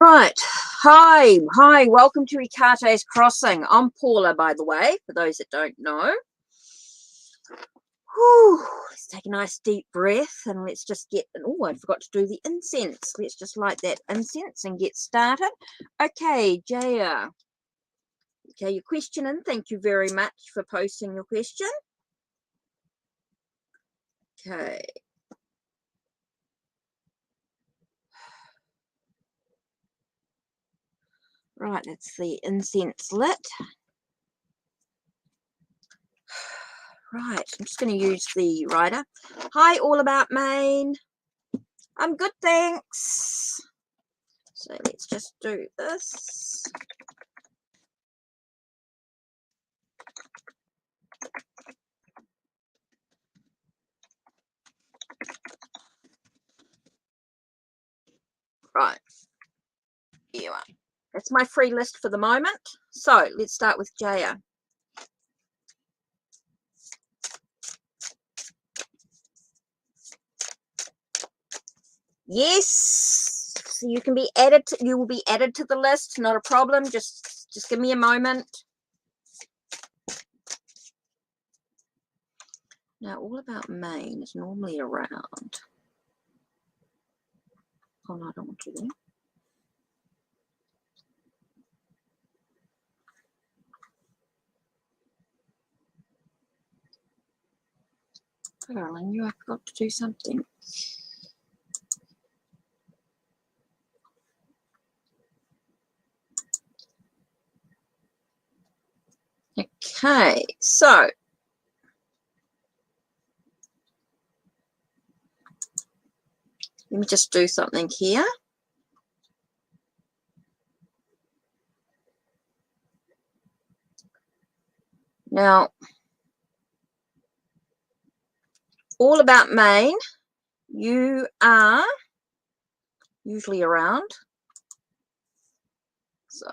Right. Hi. Welcome to UPATE's Crossing. I'm Paula, by the way, for those that don't know. Whew. Let's take a nice deep breath and let's just get, oh, I forgot to do the incense. Let's just light that incense and get started. Okay, Jaya. Okay, your question in. Thank you very much for posting your question. Okay. Right, that's the incense lit. Right, I'm just going to use the writer. Hi, all about Maine. I'm good, thanks. So let's just do this. Right, here you are. That's my free list for the moment. So let's start with Jaya. Yes, so you can be added to, you will be added to the list, not a problem. Just give me a moment. Now, all about Maine is normally around. Oh no, I don't want to do that. Darling, you have got to do something. Okay, so let me just do something here. Now, all about Maine, you are usually around. So,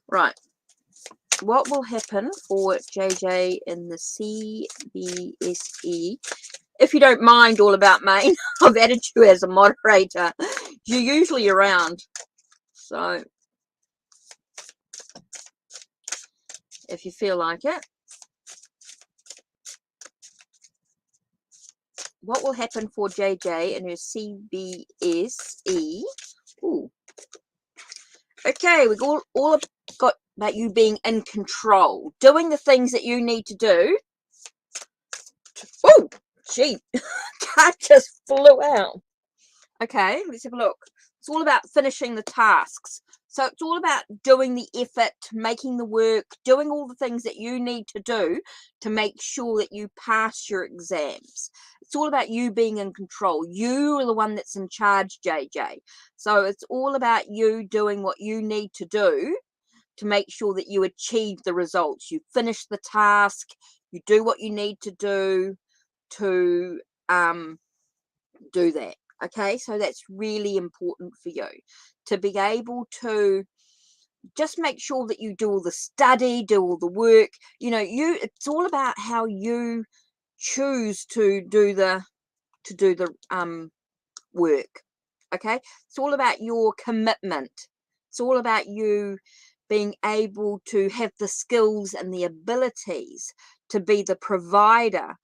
right. What will happen for JJ in the CBSE? If you don't mind all about Maine, I've added you as a moderator. You're usually around. So, if you feel like it. What will happen for JJ in her CBSE? Ooh. Okay, we've all got about you being in control, doing the things that you need to do. Oh, gee, cat just flew out. Okay, let's have a look. It's all about finishing the tasks. So it's all about doing the effort, making the work, doing all the things that you need to do to make sure that you pass your exams. It's all about you being in control. You are the one that's in charge, JJ. So it's all about you doing what you need to do to make sure that you achieve the results. You finish the task, you do what you need to do to do that. Okay, so that's really important for you to be able to just make sure that you do all the study, do all the work. You know, it's all about how you choose to do the work. Okay, it's all about your commitment. It's all about you being able to have the skills and the abilities to be the provider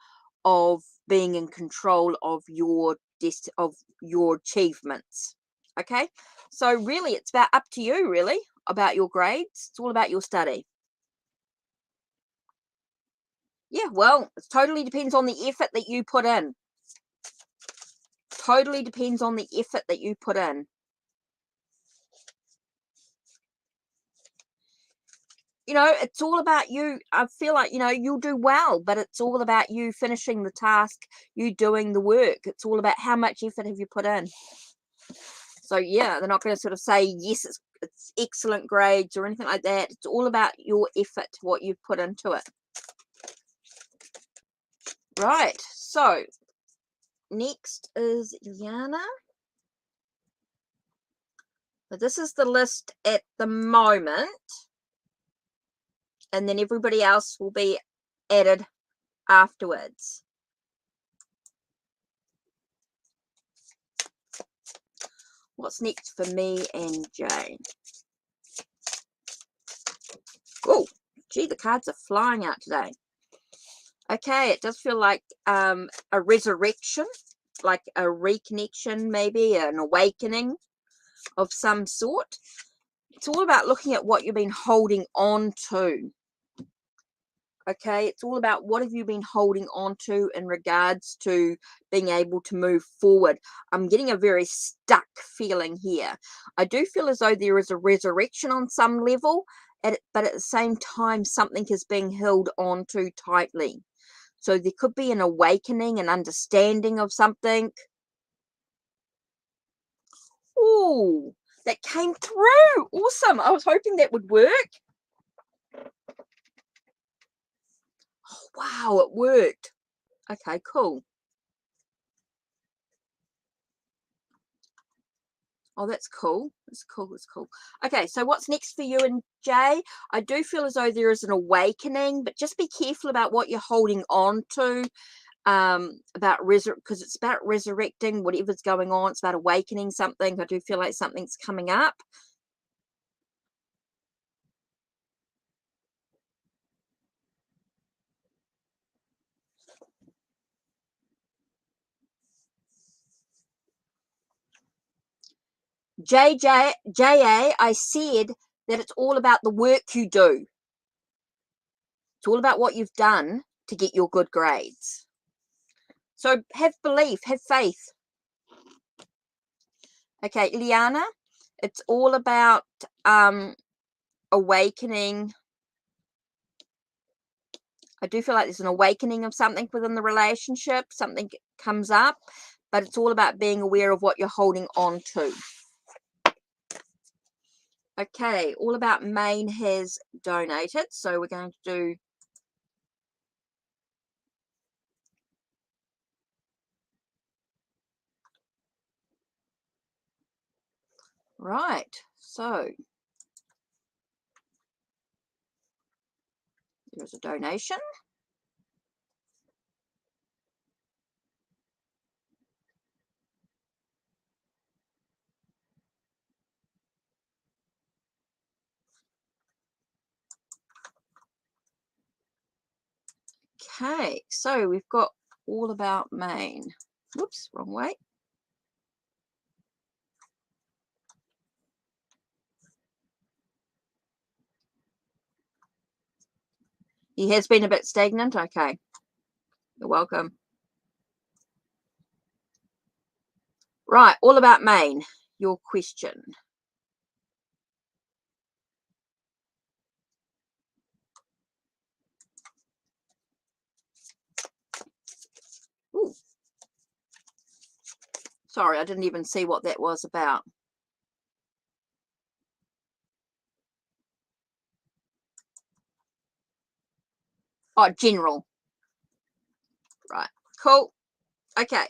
of being in control of your achievements. Okay, so really it's about up to you, really, about your grades. It's all about your study. Yeah, well, it totally depends on the effort that you put in. Totally depends on the effort that you put in. You know, it's all about you. I feel like, you know, you'll do well, but it's all about you finishing the task, you doing the work. It's all about how much effort have you put in. So yeah, they're not going to sort of say, yes, it's excellent grades or anything like that. It's all about your effort, what you've put into it. Right, so next is Liana. So this is the list at the moment. And then everybody else will be added afterwards. What's next for me and Jay? Oh, gee, the cards are flying out today. Okay, it does feel like a resurrection, like a reconnection, maybe an awakening of some sort. It's all about looking at what you've been holding on to. Okay, it's all about what have you been holding on to in regards to being able to move forward. I'm getting a very stuck feeling here. I do feel as though there is a resurrection on some level, but at the same time, something is being held on to tightly. So there could be an awakening, an understanding of something. Oh, that came through. Awesome. I was hoping that would work. Oh, wow, it worked. Okay, cool. Oh, that's cool. That's cool. That's cool. Okay, so what's next for you and Jay? I do feel as though there is an awakening, but just be careful about what you're holding on to. Because it's about resurrecting whatever's going on. It's about awakening something. I do feel like something's coming up. JA, I said that it's all about the work you do. It's all about what you've done to get your good grades. So have belief, have faith. Okay, Liana, it's all about awakening. I do feel like there's an awakening of something within the relationship. Something comes up, but it's all about being aware of what you're holding on to. Okay, all about Maine has donated. So we're going to do right. So there's a donation. Okay, so we've got all about Maine. Whoops, wrong way. He has been a bit stagnant. Okay, you're welcome. Right, all about Maine. Your question. Ooh. Sorry, I didn't even see what that was about. Oh, general. Right, cool. Okay.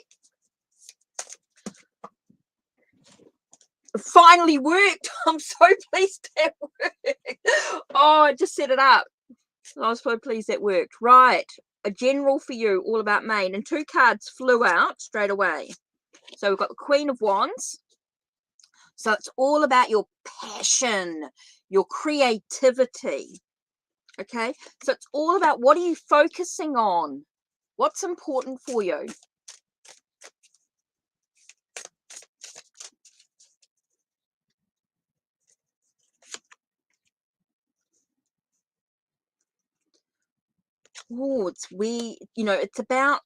It finally worked. I'm so pleased that worked. Oh, I just set it up. I was so pleased that worked. Right. A general for you, all about Maine. And 2 cards flew out straight away. So we've got the Queen of Wands. So it's all about your passion, your creativity. Okay. So it's all about what are you focusing on? What's important for you? Oh, it's about,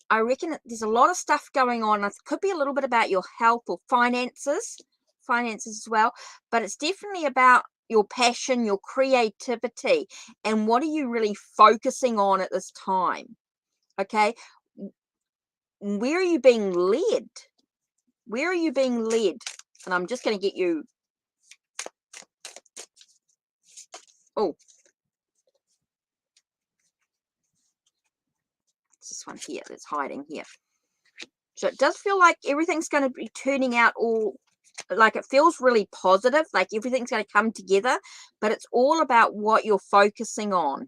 I reckon there's a lot of stuff going on. It could be a little bit about your health or finances as well, but it's definitely about your passion, your creativity, and what are you really focusing on at this time? Okay, where are you being led? Where are you being led? And I'm just going to get you. Oh, it's this one here that's hiding here. So it does feel like everything's going to be turning out all, like it feels really positive, like everything's going to come together, but it's all about what you're focusing on.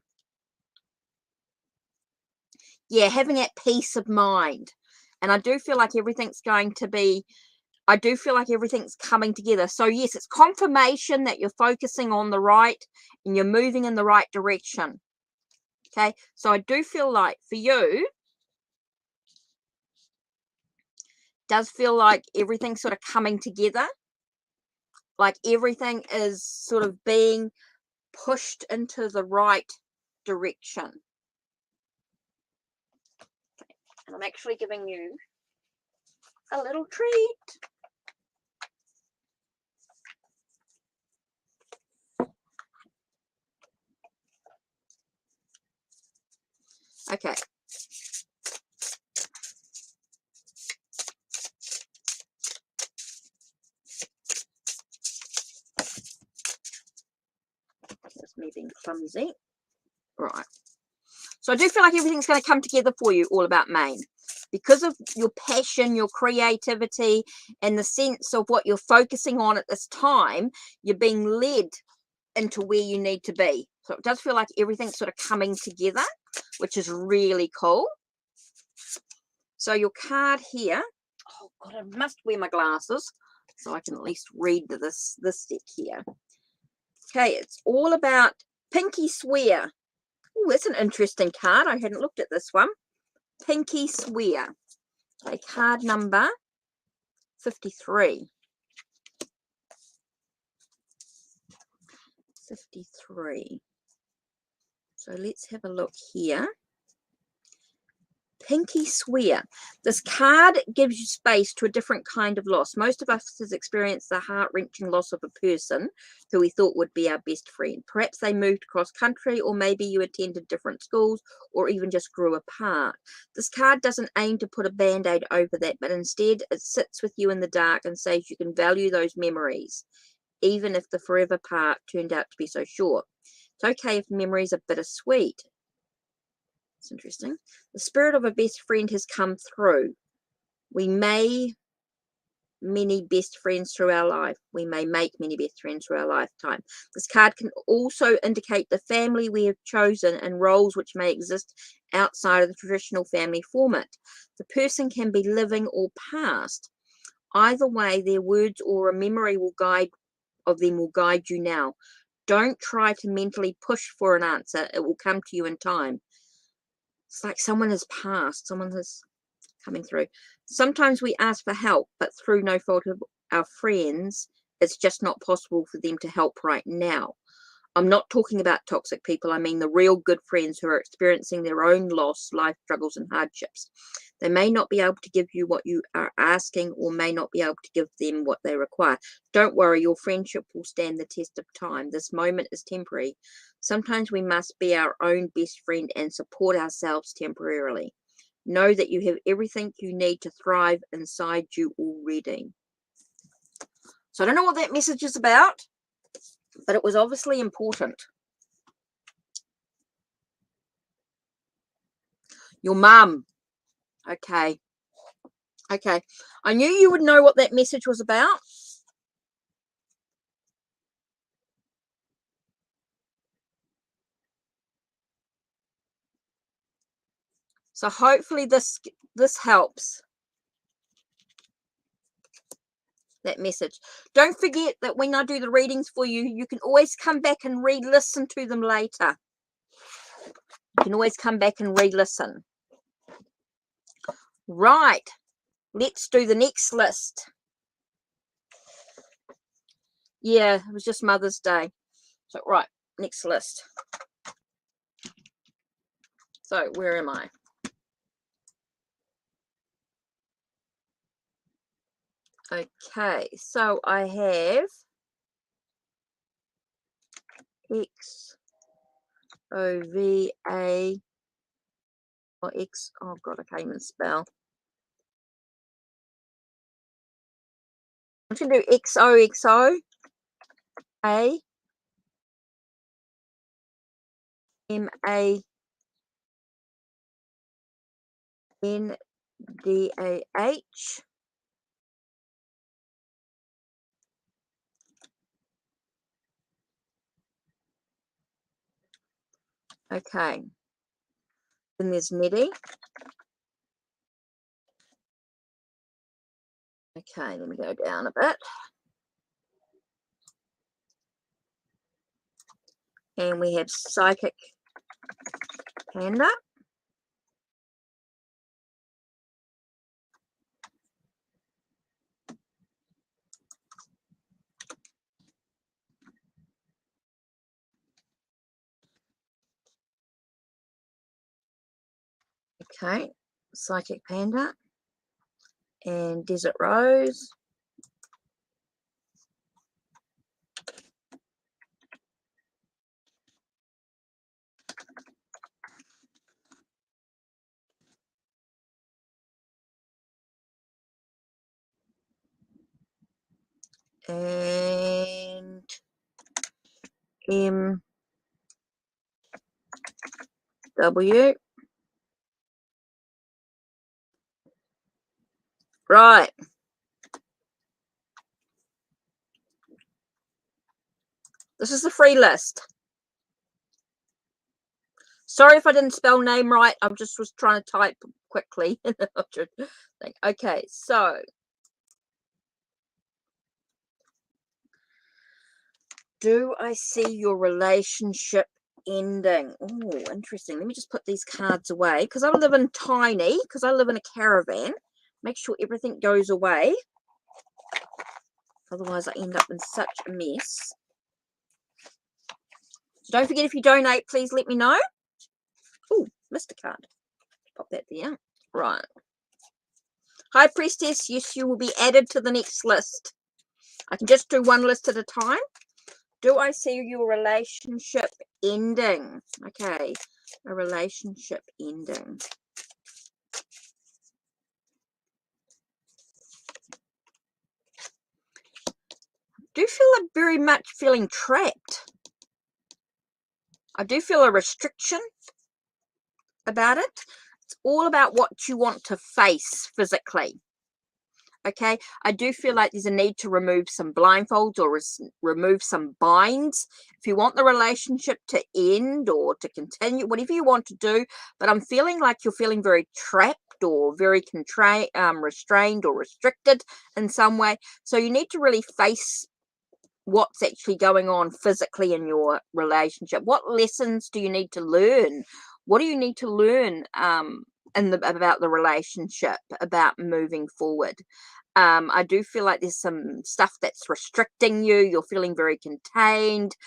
Yeah, having that peace of mind. And I do feel like everything's going to be I do feel like everything's coming together. So yes, it's confirmation that you're focusing on the right and you're moving in the right direction. Okay, so I do feel like for you, does feel like everything's sort of coming together, like everything is sort of being pushed into the right direction. Okay. And I'm actually giving you a little treat. Okay. That's me being clumsy. Right. So I do feel like everything's going to come together for you all about Maine. Because of your passion, your creativity, and the sense of what you're focusing on at this time, you're being led into where you need to be. So it does feel like everything's sort of coming together, which is really cool. So your card here, oh God, I must wear my glasses so I can at least read this deck here. Okay, it's all about Pinky Swear. Oh, that's an interesting card. I hadn't looked at this one. Pinky Swear. Okay, card number 53. 53. So let's have a look here. Pinky Swear. This card gives you space to a different kind of loss. Most of us has experienced the heart-wrenching loss of a person who we thought would be our best friend. Perhaps they moved across country, or maybe you attended different schools, or even just grew apart. This card doesn't aim to put a band-aid over that, but instead it sits with you in the dark and says you can value those memories, even if the forever part turned out to be so short. It's okay if memories are bittersweet. It's interesting. The spirit of a best friend has come through. We may many best friends through our life. We may make many best friends through our lifetime. This card can also indicate the family we have chosen and roles which may exist outside of the traditional family format. The person can be living or past. Either way, their words or a memory will guide you now. Don't try to mentally push for an answer. It will come to you in time. It's like someone has passed, someone has coming through. Sometimes we ask for help, but through no fault of our friends, it's just not possible for them to help right now. I'm not talking about toxic people. I mean the real good friends who are experiencing their own loss, life struggles, and hardships. They may not be able to give you what you are asking, or may not be able to give them what they require. Don't worry, your friendship will stand the test of time. This moment is temporary. Sometimes we must be our own best friend and support ourselves temporarily. Know that you have everything you need to thrive inside you already. So I don't know what that message is about, but it was obviously important. Your mum. Okay. Okay. I knew you would know what that message was about. So hopefully this helps. That message. Don't forget that when I do the readings for you, you can always come back and re-listen to them later. You can always come back and re-listen. Right. Let's do the next list. Yeah, it was just Mother's Day. So, right, next list. So, where am I? Okay, so I have X O V A or X. Oh God, I can't even spell. I'm going to do XOXO A M A N D A H. Okay. Then there's Nettie. Okay, let me go down a bit. And we have Psychic Panda. Okay, Psychic Panda and Desert Rose. And MW. Right. This is the free list. Sorry if I didn't spell name right. I just was trying to type quickly. Okay, so do I see your relationship ending? Oh, interesting. Let me just put these cards away because I live in tiny, because I live in a caravan. Make sure everything goes away. Otherwise, I end up in such a mess. So don't forget, if you donate, please let me know. Oh, missed a card. Pop that there. Right. High Priestess, yes, you will be added to the next list. I can just do one list at a time. Do I see your relationship ending? Okay, a relationship ending. Do you feel like very much feeling trapped? I do feel a restriction about it. It's all about what you want to face physically. Okay, I do feel like there's a need to remove some blindfolds or remove some binds if you want the relationship to end or to continue, whatever you want to do. But I'm feeling like you're feeling very trapped or very restrained or restricted in some way. So you need to really face what's actually going on physically in your relationship. What lessons do you need to learn? What do you need to learn about the relationship, about moving forward? I do feel like there's some stuff that's restricting you. You're feeling very contained.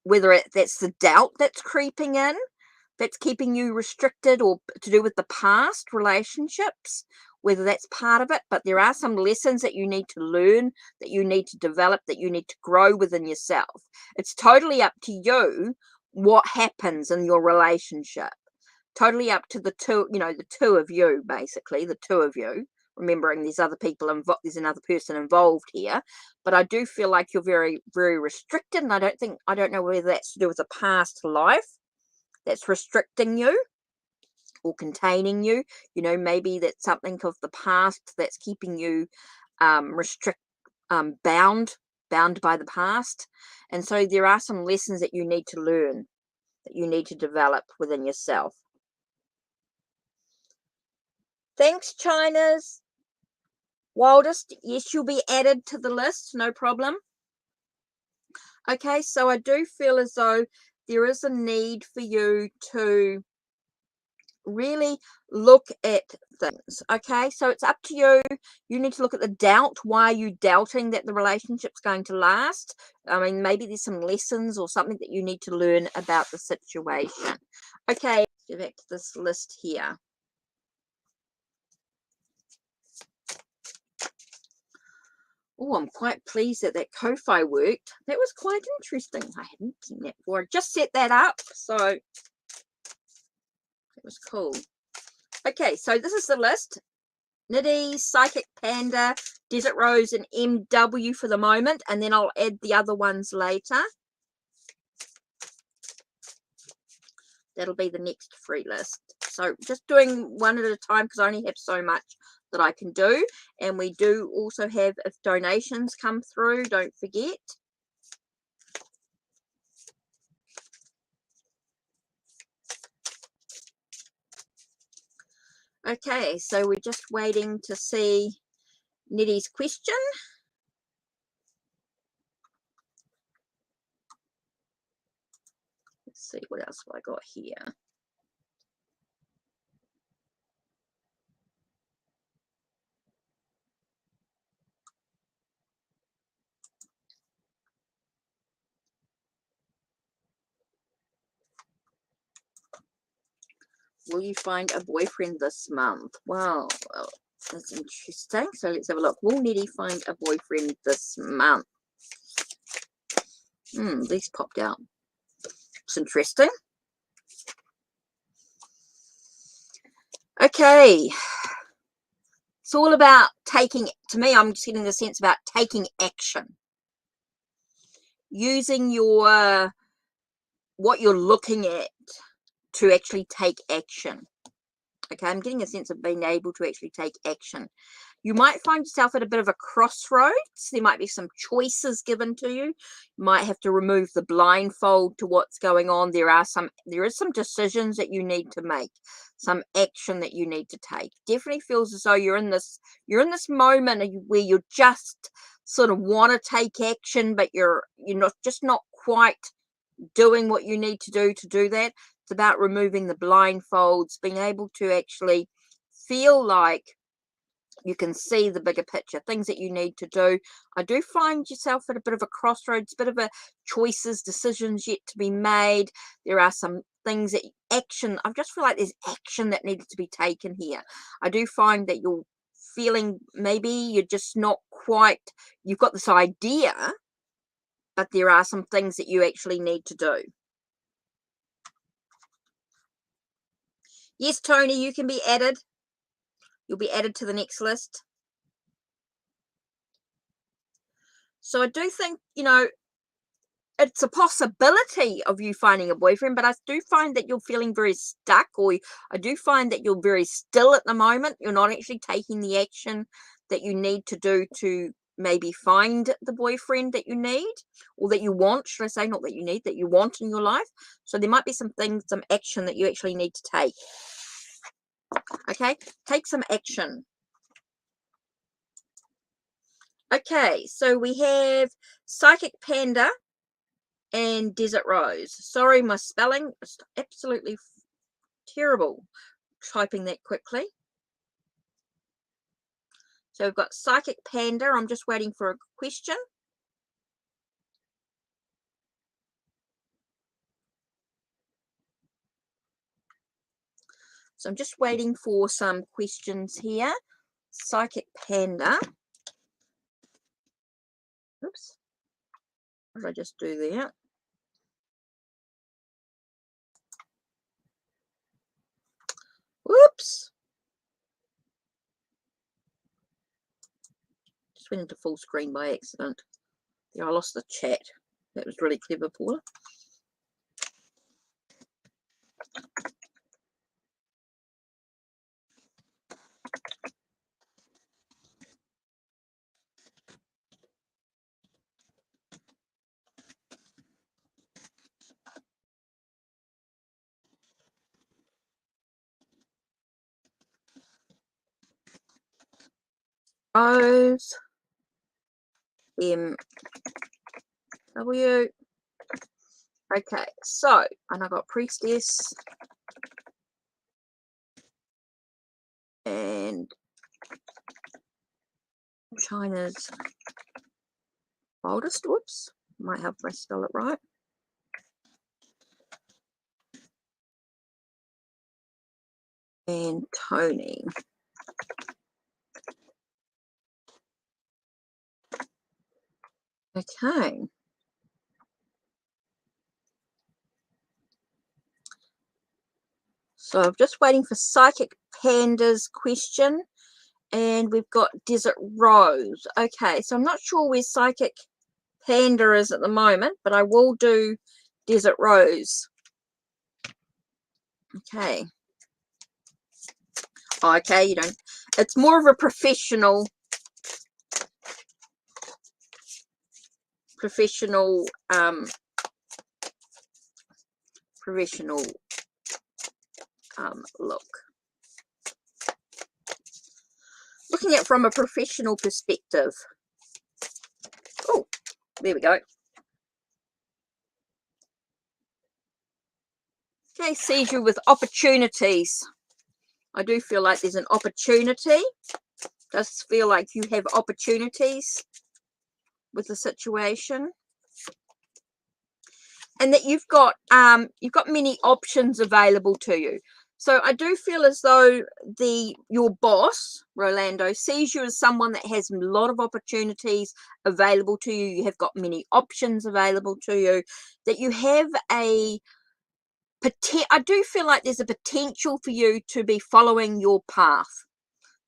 Whether that's the doubt that's creeping in, that's keeping you restricted, or to do with the past relationships, whether that's part of it. But there are some lessons that you need to learn, that you need to develop, that you need to grow within yourself. It's totally up to you what happens in your relationship. Totally up to the two, the two of you, basically, the two of you. Remembering there's other people involved, there's another person involved here, but I do feel like you're very, very restricted, and I don't know whether that's to do with a past life that's restricting you or containing you. Maybe that's something of the past that's keeping you bound by the past. And so there are some lessons that you need to learn, that you need to develop within yourself. Thanks, China's Wildest. Yes, you'll be added to the list, no problem. Okay, so I do feel as though there is a need for you to really look at things. Okay, so it's up to you. You need to look at the doubt. Why are you doubting that the relationship's going to last? I mean, maybe there's some lessons or something that you need to learn about the situation. Okay, let's go back to this list here. Oh, I'm quite pleased that Ko-Fi worked. That was quite interesting. I hadn't seen that before. I just set that up, so it was cool. Okay, so this is the list. Nidhi, Psychic Panda, Desert Rose, and MW for the moment, and then I'll add the other ones later. That'll be the next free list. So just doing one at a time because I only have so much that I can do. And we do also have, if donations come through, don't forget. Okay, so we're just waiting to see Niddy's question. Let's see what else have I got here. Will you find a boyfriend this month? Wow, well, that's interesting. So let's have a look. Will Niddy find a boyfriend this month? These popped out. It's interesting. Okay. It's all about taking, to me, I'm just getting the sense about taking action. Using your, what you're looking at to actually take action. Okay, I'm getting a sense of being able to actually take action. You might find yourself at a bit of a crossroads. There might be some choices given to you. You might have to remove the blindfold to what's going on. There is some decisions that you need to make, some action that you need to take. Definitely feels as though you're in this moment where you just sort of want to take action, but you're not quite doing what you need to do that. It's about removing the blindfolds, being able to actually feel like you can see the bigger picture, things that you need to do. I do find yourself at a bit of a crossroads, bit of a choices, decisions yet to be made. There are some things that action, I just feel like there's action that needed to be taken here. I do find that you're feeling maybe you're just not quite, you've got this idea, but there are some things that you actually need to do. Yes, Tony, you can be added. You'll be added to the next list. So I do think, it's a possibility of you finding a boyfriend, but I do find that you're feeling very stuck, or I do find that you're very still at the moment. You're not actually taking the action that you need to do to maybe find the boyfriend that you need, or that you want, should I say, not that you need, that you want in your life. So there might be some things, some action that you actually need to take. Okay, take some action. Okay, so we have Psychic Panda and Desert Rose. Sorry, my spelling is absolutely terrible typing that quickly. So we've got Psychic Panda. I'm just waiting for a question. So I'm just waiting for some questions here. Psychic Panda. Oops. What did I just do there? Whoops. Just went into full screen by accident. Yeah, I lost the chat. That was really clever, Paula. Rose. W. Okay, so, and I got Priestess and China's Boldest. Whoops, might help if I spell it right. And Tony. Okay. So I'm just waiting for Psychic Panda's question. And we've got Desert Rose. Okay, so I'm not sure where Psychic Panda is at the moment, but I will do Desert Rose. Okay. Okay, you don't. It's more of a professional look. looking at it from a professional perspective. Oh, there we go. Okay, sees you with opportunities. I do feel like there's an opportunity. Does feel like you have opportunities with the situation. And that you've got many options available to you. So I do feel as though your boss, Rolando, sees you as someone that has a lot of opportunities available to you. You have got many options available to you. That you have I do feel like there's a potential for you to be following your path,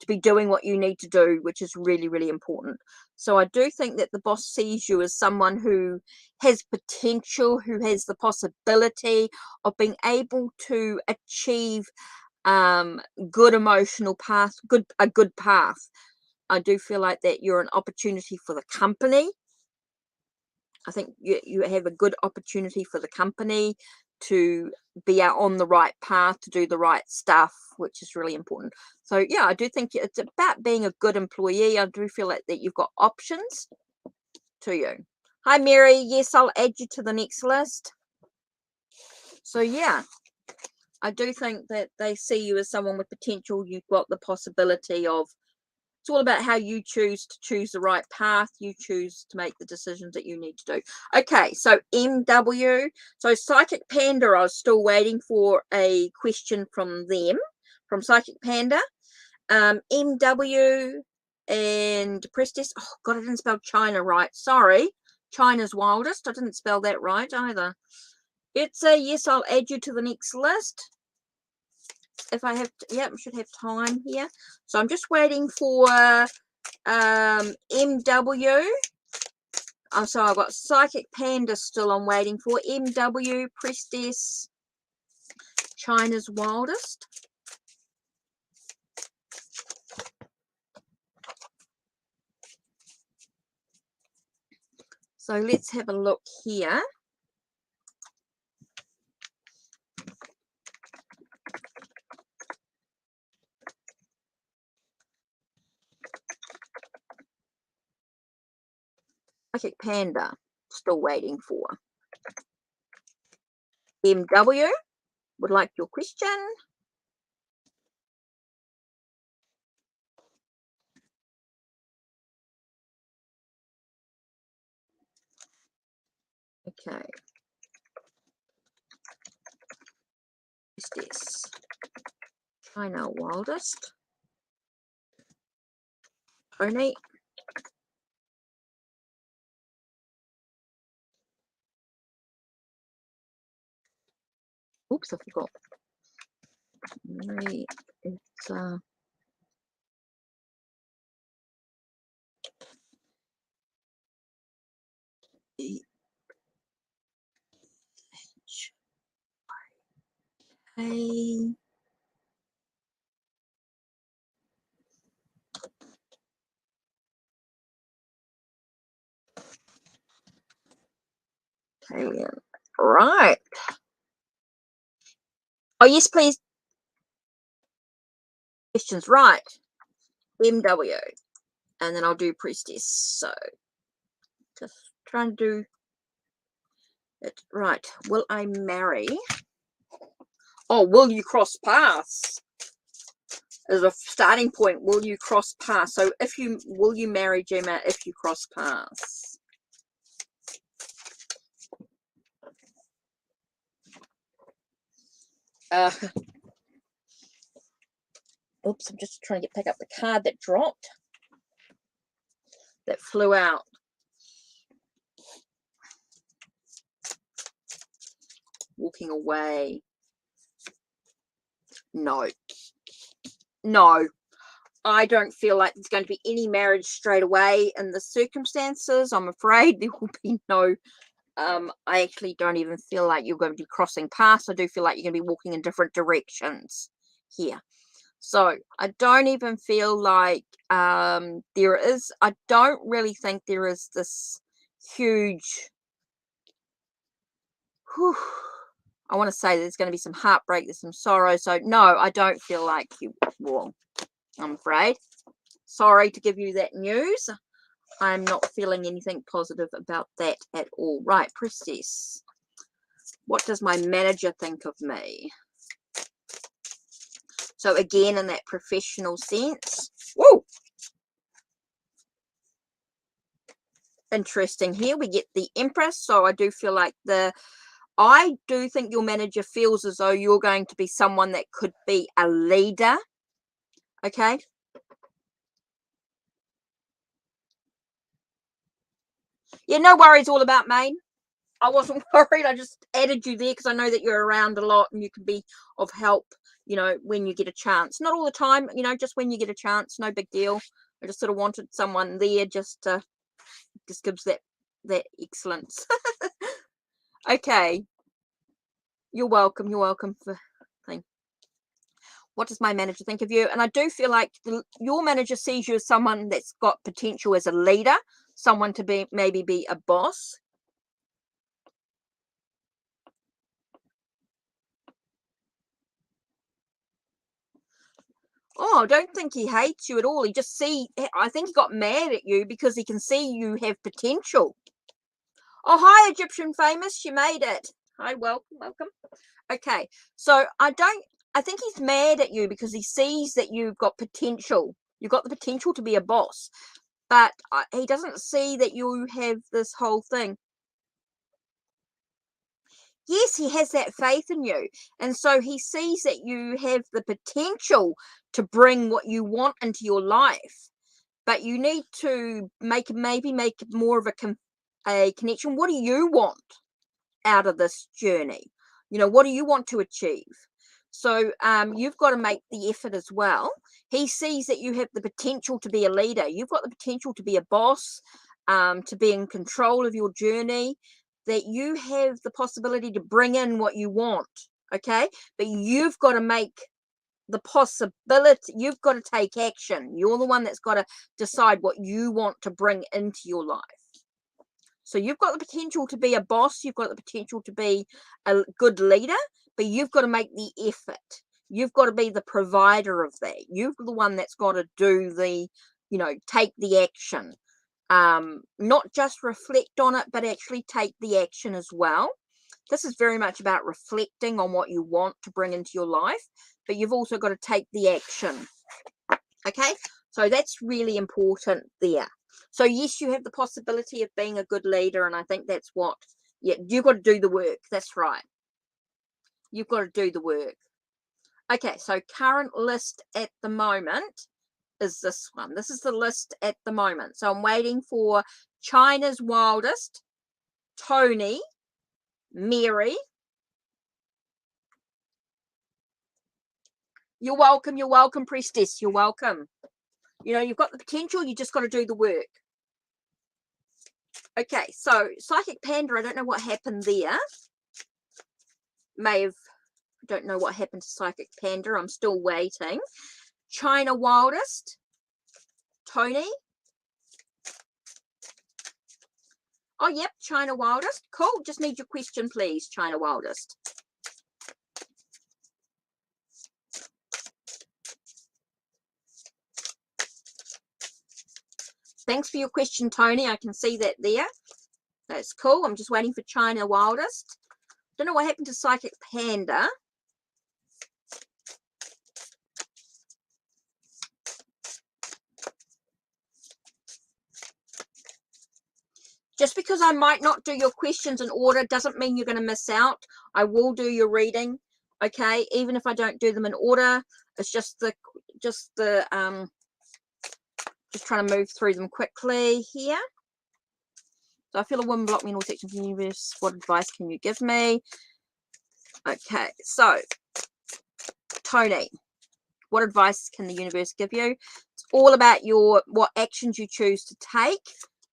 to be doing what you need to do, which is really, really important. So I do think that the boss sees you as someone who has potential, who has the possibility of being able to achieve good emotional path, a good path. I do feel like that you're an opportunity for the company. I think you have a good opportunity for the company to be out on the right path, to do the right stuff, which is really important. So yeah, I do think it's about being a good employee. I do feel like that you've got options to you. Hi Mary, yes, I'll add you to the next list. So yeah, I do think that they see you as someone with potential. You've got the possibility of, it's all about how you choose the right path. You choose to make the decisions that you need to do. Okay, so MW. So Psychic Panda, I was still waiting for a question from them, from Psychic Panda. MW and Priestess. Oh, God, I didn't spell China right. Sorry. China's Wildest. I didn't spell that right either. It's a yes, I'll add you to the next list. If I have, I should have time here. So I'm just waiting for MW. So I've got Psychic Panda still I'm waiting for. MW, Priestess, China's Wildest. So let's have a look here. Psychic Panda, still waiting for. MW, would like your question. Okay. What's this? China Wildest. Pony. Oops, I forgot. It's okay. Right. Oh, yes, please. Questions, right. MW. And then I'll do Priestess. So, just trying to do it right. Will I marry? Oh, will you cross paths? As a starting point, will you cross paths? So, will you marry Gemma if you cross paths? Oops, I'm just trying to pick up the card that dropped. That flew out. Walking away. No. No. I don't feel like there's going to be any marriage straight away in the circumstances. I'm afraid there will be no. I actually don't even feel like you're going to be crossing paths. I do feel like you're going to be walking in different directions here. So I don't even feel like there is. I don't really think there is this huge. I want to say there's going to be some heartbreak, there's some sorrow. So no, I don't feel like you will. I'm afraid. Sorry to give you that news. I'm not feeling anything positive about that at all. Right, Priestess. What does my manager think of me? So again, in that professional sense. Whoa! Interesting here. We get the Empress. So I do feel like I do think your manager feels as though you're going to be someone that could be a leader. Okay. Yeah, no worries all about Maine. I wasn't worried. I just added you there because I know that you're around a lot and you can be of help, you know, when you get a chance. Not all the time, you know, just when you get a chance. No big deal. I just sort of wanted someone there just gives that excellence. Okay. You're welcome. You're welcome for thing. What does my manager think of you? And I do feel like your manager sees you as someone that's got potential as a leader, someone to be maybe be a boss. Oh, I don't think he hates you at all. I think he got mad at you because he can see you have potential. Oh, hi, Egyptian famous. You made it. Hi, welcome, welcome. Okay, so I think he's mad at you because he sees that you've got potential. You've got the potential to be a boss, but he doesn't see that you have this whole thing. Yes, he has that faith in you. And so he sees that you have the potential to bring what you want into your life. But you need to maybe make more of a connection. What do you want out of this journey? You know, what do you want to achieve? So you've got to make the effort as well. He sees that you have the potential to be a leader. You've got the potential to be a boss, to be in control of your journey, that you have the possibility to bring in what you want. Okay. But you've got to make the possibility, you've got to take action. You're the one that's got to decide what you want to bring into your life. So you've got the potential to be a boss, you've got the potential to be a good leader, but you've got to make the effort. You've got to be the provider of that. You're the one that's got to do take the action. Not just reflect on it, but actually take the action as well. This is very much about reflecting on what you want to bring into your life, but you've also got to take the action. Okay, so that's really important there. So yes, you have the possibility of being a good leader, and I think that's what, you've got to do the work. That's right. You've got to do the work. Okay, so current list at the moment is this one. This is the list at the moment. So I'm waiting for China's Wildest, Tony, Mary. You're welcome, Priestess. You're welcome. You know, you've got the potential, you just got to do the work. Okay, so Psychic Panda, I don't know what happened there. I don't know what happened to Psychic Panda. I'm still waiting. China Wildest, Tony. Oh, yep, China Wildest. Cool. Just need your question, please, China Wildest. Thanks for your question, Tony. I can see that there. That's cool. I'm just waiting for China Wildest. Don't know what happened to Psychic Panda. Just because I might not do your questions in order doesn't mean you're going to miss out. I will do your reading, okay? Even if I don't do them in order, it's just trying to move through them quickly here. So I feel a woman blocked me in all sections of the universe. What advice can you give me? Okay, so Tony, what advice can the universe give you? It's all about what actions you choose to take,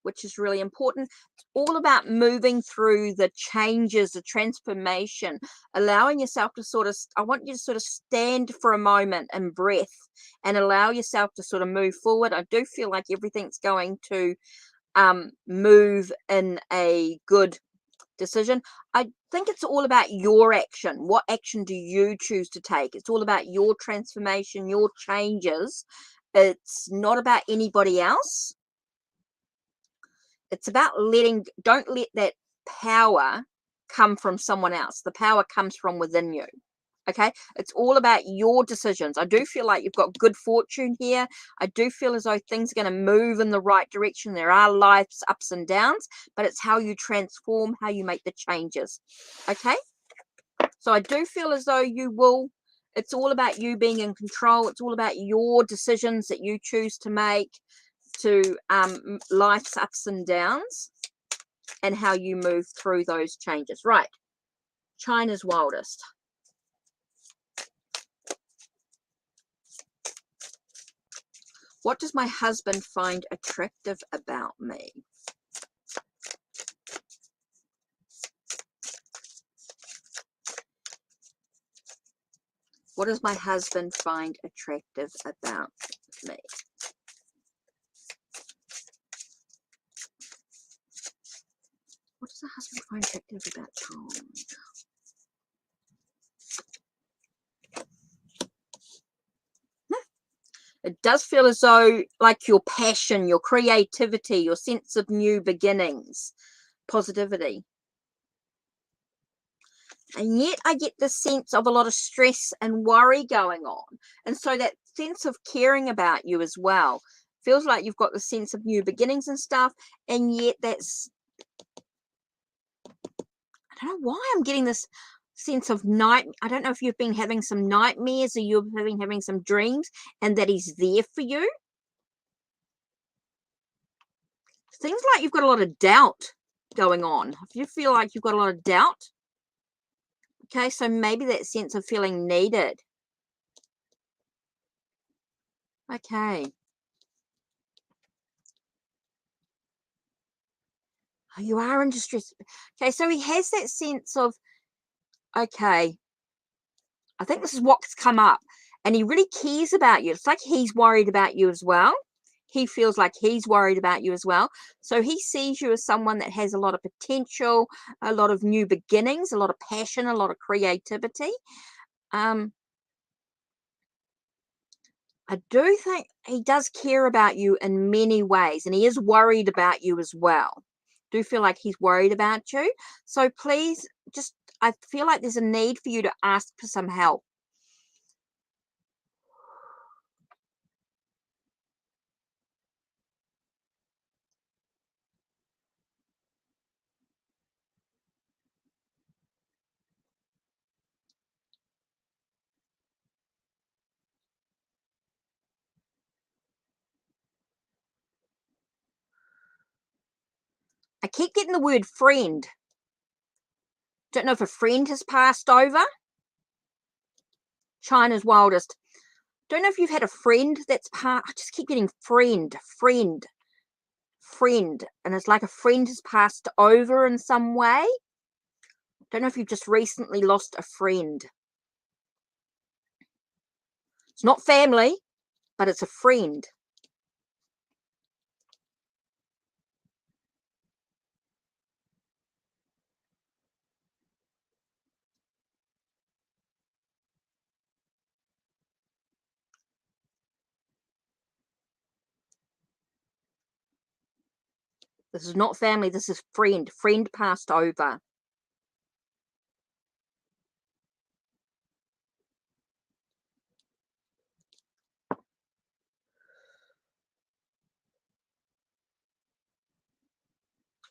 which is really important. It's all about moving through the changes, the transformation, allowing yourself to I want you to sort of stand for a moment and breath and allow yourself to sort of move forward. I do feel like everything's going to move in a good decision. I think it's all about your action. What action do you choose to take? It's all about your transformation, your changes, It's not about anybody else. It's about don't let that power come from someone else. The power comes from within you. Okay, it's all about your decisions. I do feel like you've got good fortune here. I do feel as though things are going to move in the right direction. There are life's ups and downs, but it's how you transform, how you make the changes. Okay, so I do feel as though you will. It's all about you being in control. It's all about your decisions that you choose to make to life's ups and downs, and how you move through those changes. Right, China's wildest. What does my husband find attractive about me? What does my husband find attractive about me? What does the husband find attractive about Tom? It does feel as though, like, your passion, your creativity, your sense of new beginnings, positivity. And yet I get this sense of a lot of stress and worry going on. And so that sense of caring about you as well feels like you've got the sense of new beginnings and stuff. And yet I don't know why I'm getting this sense of I don't know if you've been having some nightmares or you're having some dreams, and that he's there for you. Seems like you've got a lot of doubt going on. If you feel like you've got a lot of doubt, okay, so maybe that sense of feeling needed. Okay. Oh, you are in distress. Okay, so he has that sense of, okay, I think this is what's come up. And he really cares about you. It's like he's worried about you as well. He feels like he's worried about you as well. So he sees you as someone that has a lot of potential, a lot of new beginnings, a lot of passion, a lot of creativity. I do think he does care about you in many ways, and he is worried about you as well. Do feel like he's worried about you. So please, I feel like there's a need for you to ask for some help. I keep getting the word friend. Don't know if a friend has passed over. China's wildest. Don't know if you've had a friend that's I just keep getting friend. And it's like a friend has passed over in some way. Don't know if you've just recently lost a friend. It's not family, but it's a friend. This is not family. This is friend. Friend passed over.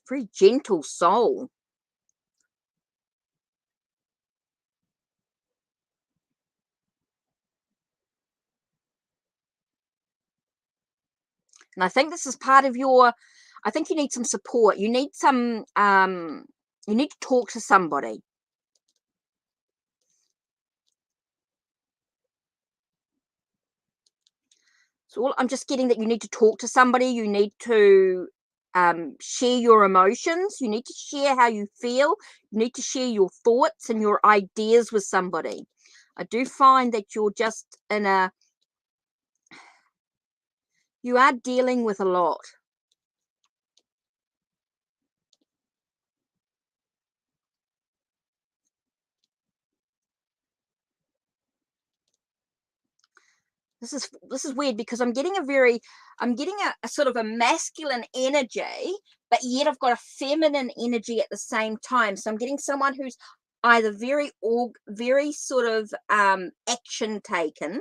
Very gentle soul. And I think this is part of I think you need some support. You need you need to talk to somebody. So I'm just getting that you need to talk to somebody. You need to share your emotions. You need to share how you feel. You need to share your thoughts and your ideas with somebody. I do find that you're just you are dealing with a lot. This is weird because I'm getting a sort of a masculine energy, but yet I've got a feminine energy at the same time. So I'm getting someone who's either very sort of action taken,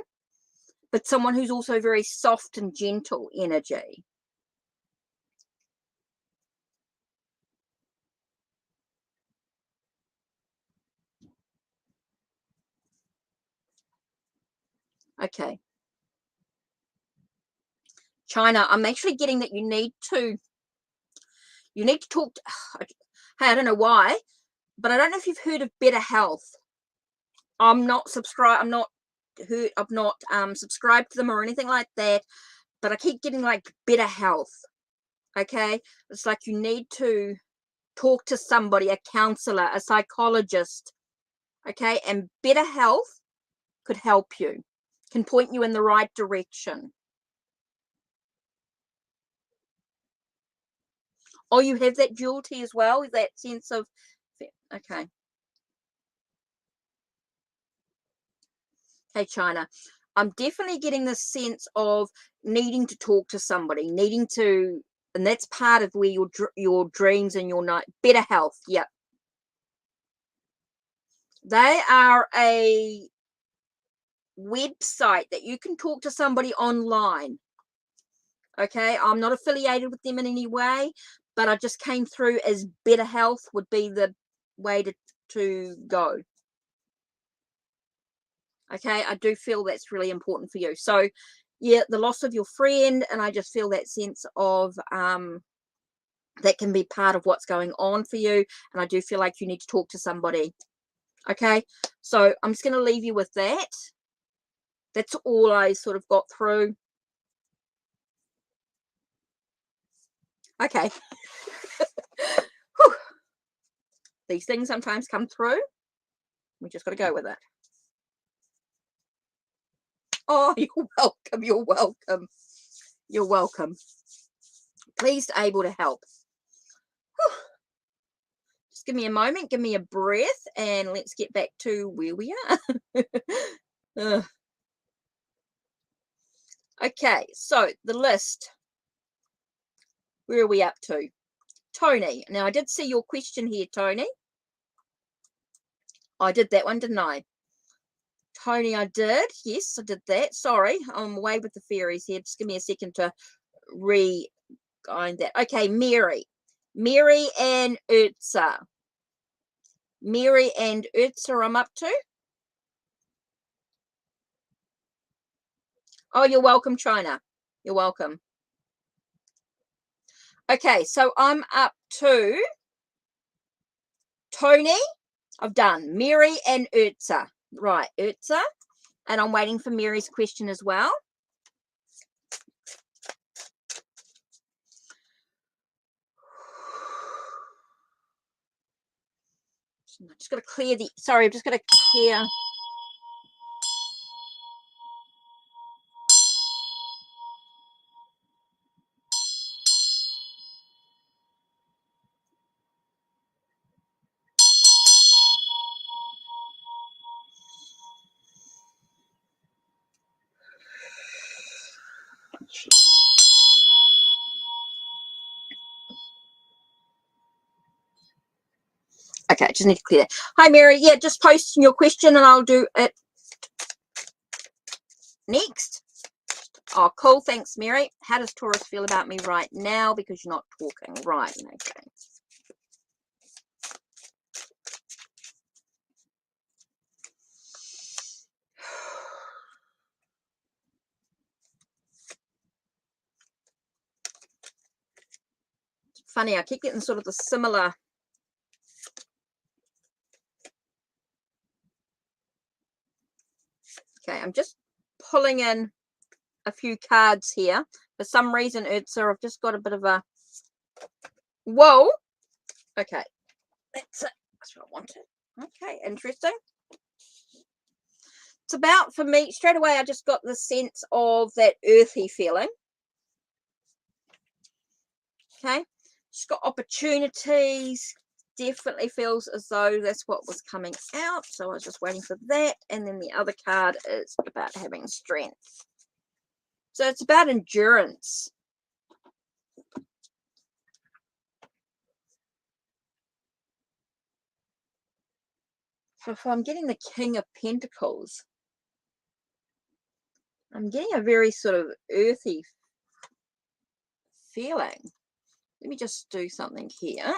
but someone who's also very soft and gentle energy. Okay. China, I'm actually getting that you need to talk to, hey, I don't know why, but I don't know if you've heard of Better Health. I'm not subscribed subscribed to them or anything like that, but I keep getting like Better Health. Okay, it's like you need to talk to somebody, a counselor, a psychologist. Okay, and Better Health could help you, can point you in the right direction. Oh, you have that duality as well, that sense of, okay. Hey, China, I'm definitely getting this sense of needing to talk to somebody, and that's part of where your dreams and your night. Better Health, yeah. They are a website that you can talk to somebody online. Okay, I'm not affiliated with them in any way, but I just came through as Better Health would be the way to go. Okay, I do feel that's really important for you. So yeah, the loss of your friend, and I just feel that sense of that can be part of what's going on for you, and I do feel like you need to talk to somebody. Okay, so I'm just going to leave you with that. That's all I sort of got through. Okay. These things sometimes come through. We just got to go with it. Oh, you're welcome. You're welcome. You're welcome. Pleased able to help. Whew. Just give me a moment. Give me a breath, and let's get back to where we are. Okay, so the list. Where are we up to? Tony. Now, I did see your question here, Tony. I did that one, didn't I? Tony, I did. Yes, I did that. Sorry, I'm away with the fairies here. Just give me a second to re-find that. Okay, Mary. Mary and Urza. Mary and Urza, I'm up to. Oh, you're welcome, China. You're welcome. Okay, so I'm up to Tony. I've done Mary and Urza. Right, Urza. And I'm waiting for Mary's question as well. I've just got to clear the, sorry, I've just got to clear. Okay, just need to clear that. Hi, Mary. Yeah, just post your question and I'll do it next. Oh, cool. Thanks, Mary. How does Taurus feel about me right now? Because you're not talking. Right. Okay. It's funny. I keep getting sort of the similar. Okay, I'm just pulling in a few cards here. For some reason, Urza, I've just got a bit of a... Whoa. Okay. That's it. That's what I wanted. Okay, interesting. It's about, for me, straight away, I just got the sense of that earthy feeling. Okay. She's got opportunities. Definitely feels as though that's what was coming out. So I was just waiting for that. And then the other card is about having strength. So it's about endurance. So if I'm getting the King of Pentacles, I'm getting a very sort of earthy feeling. Let me just do something here.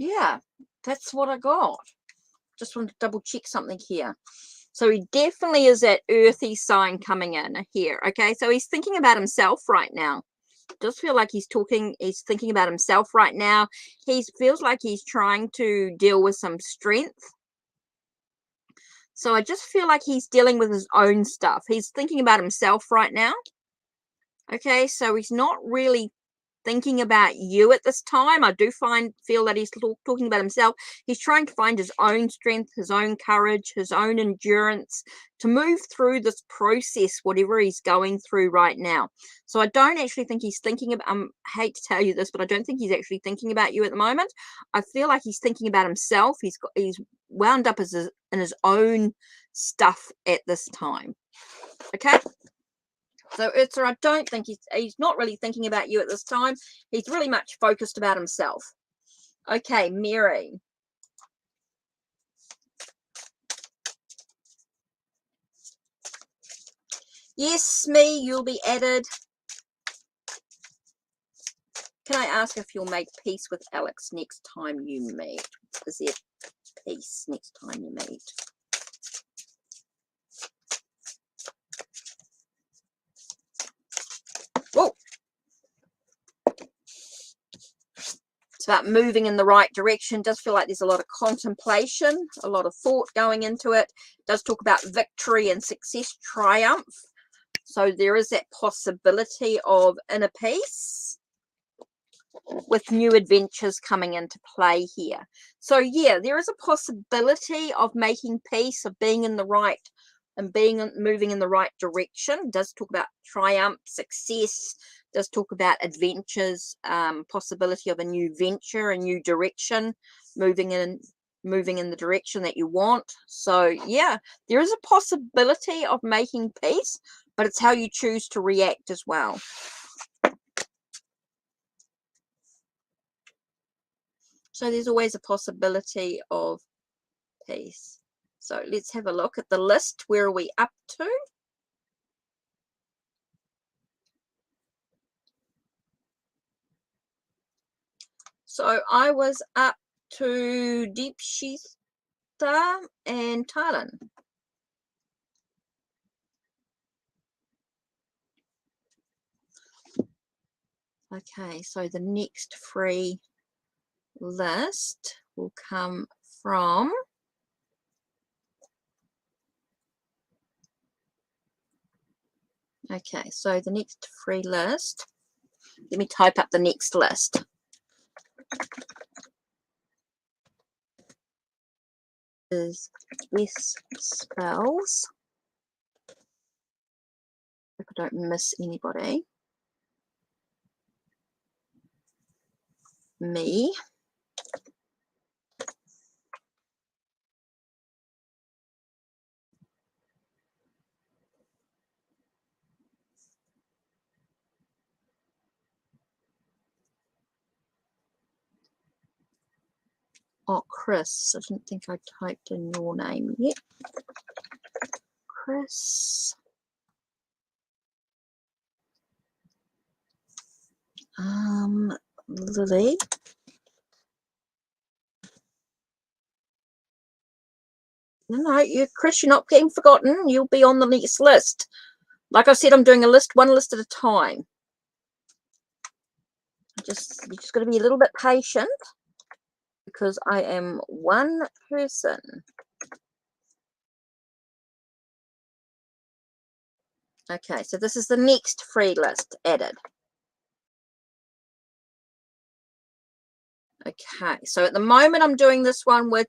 Yeah, that's what I got. Just want to double check something here. So he definitely is that earthy sign coming in here. Okay, so he's thinking about himself right now. Does feel like he's thinking about himself right now. He feels like he's trying to deal with some strength. So I just feel like he's dealing with his own stuff. He's thinking about himself right now. Okay, so he's not really thinking about you at this time. I do feel that he's talking about himself. He's trying to find his own strength, his own courage, his own endurance to move through this process, whatever he's going through right now. So I don't actually think he's thinking about, I hate to tell you this, but I don't think he's actually thinking about you at the moment. I feel like he's thinking about himself. He's wound up in his own stuff at this time. Okay. So Uther, I don't think he's not really thinking about you at this time. He's really much focused about himself. Okay, Mary. Yes, me, you'll be added. Can I ask if you'll make peace with Alex next time you meet? Is there peace next time you meet? Whoa. It's about moving in the right direction. Does feel like there's a lot of contemplation, a lot of thought going into it. Does talk about victory and success, triumph. So there is that possibility of inner peace with new adventures coming into play here. So yeah, there is a possibility of making peace, of being in the right and moving in the right direction. It does talk about triumph, success, does talk about adventures, possibility of a new venture, a new direction, moving in the direction that you want. So yeah, there is a possibility of making peace, but it's how you choose to react as well. So there's always a possibility of peace. So let's have a look at the list. Where are we up to? So I was up to Deepshita and Thailand. Okay, so the next free list will come from okay, so the next free list, let me type up the next list. Is S spells. If I don't miss anybody. Me. Oh, Chris. I didn't think I typed in your name yet. Chris. Lily. No, you, Chris, you're not getting forgotten. You'll be on the next list. Like I said, I'm doing a list, one list at a time. You just got to be a little bit patient because I am one person. Okay, so this is the next free list added. Okay, so at the moment I'm doing this one with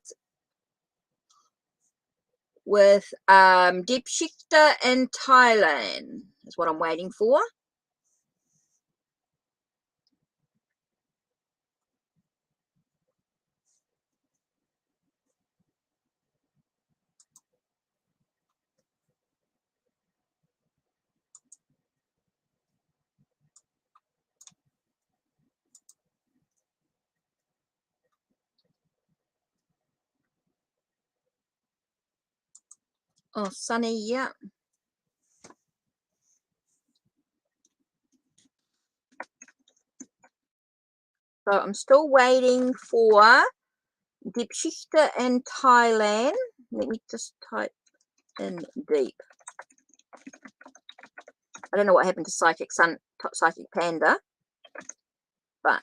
Deepshikta in Thailand is what I'm waiting for. Oh, Sunny, yeah. So I'm still waiting for Deepshikta in Thailand. Let me just type in deep. I don't know what happened to Psychic Panda, but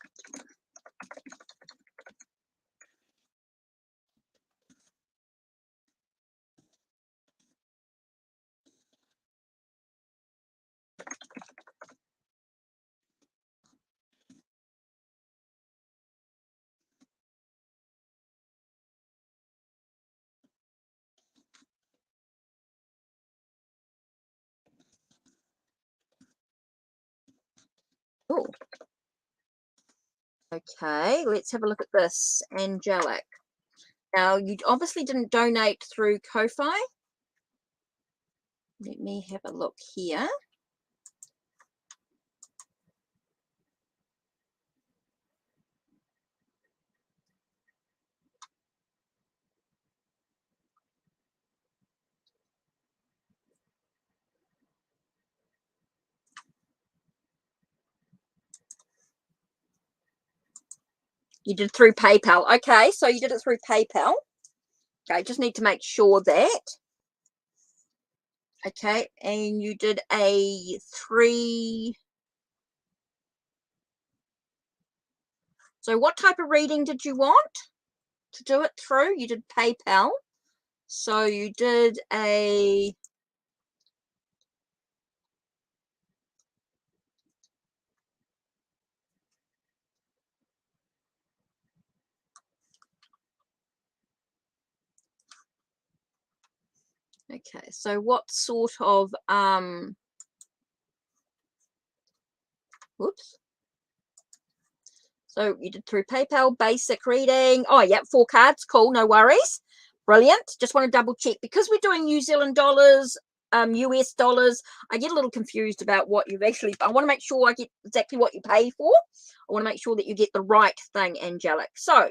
oh, okay. Let's have a look at this, Angelic. Now you obviously didn't donate through Ko-fi. Let me have a look here. You did through PayPal. Okay, so you did it through PayPal. Okay, just need to make sure that. Okay, and you did a 3. So what type of reading did you want to do it through? You did PayPal. So you did a... Okay, so what sort of whoops. So you did through PayPal, basic reading. Oh, yeah, 4 cards. Cool, no worries. Brilliant. Just want to double check. Because we're doing New Zealand dollars, US dollars, I get a little confused about what you've actually... I want to make sure I get exactly what you pay for. I want to make sure that you get the right thing, Angelic. So,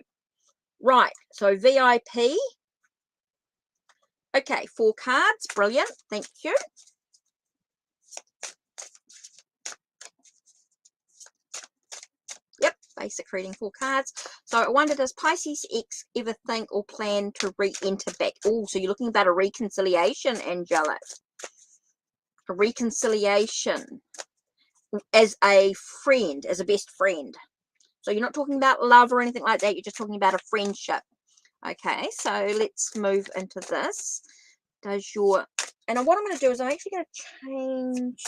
right. So VIP. Okay, 4 cards. Brilliant. Thank you. Yep, basic reading, 4 cards. So I wonder, does Pisces X ever think or plan to re-enter back? Oh, so you're looking about a reconciliation, Angelic. A reconciliation as a friend, as a best friend. So you're not talking about love or anything like that. You're just talking about a friendship. Okay, so let's move into this. Does your... And what I'm going to do is I'm actually going to change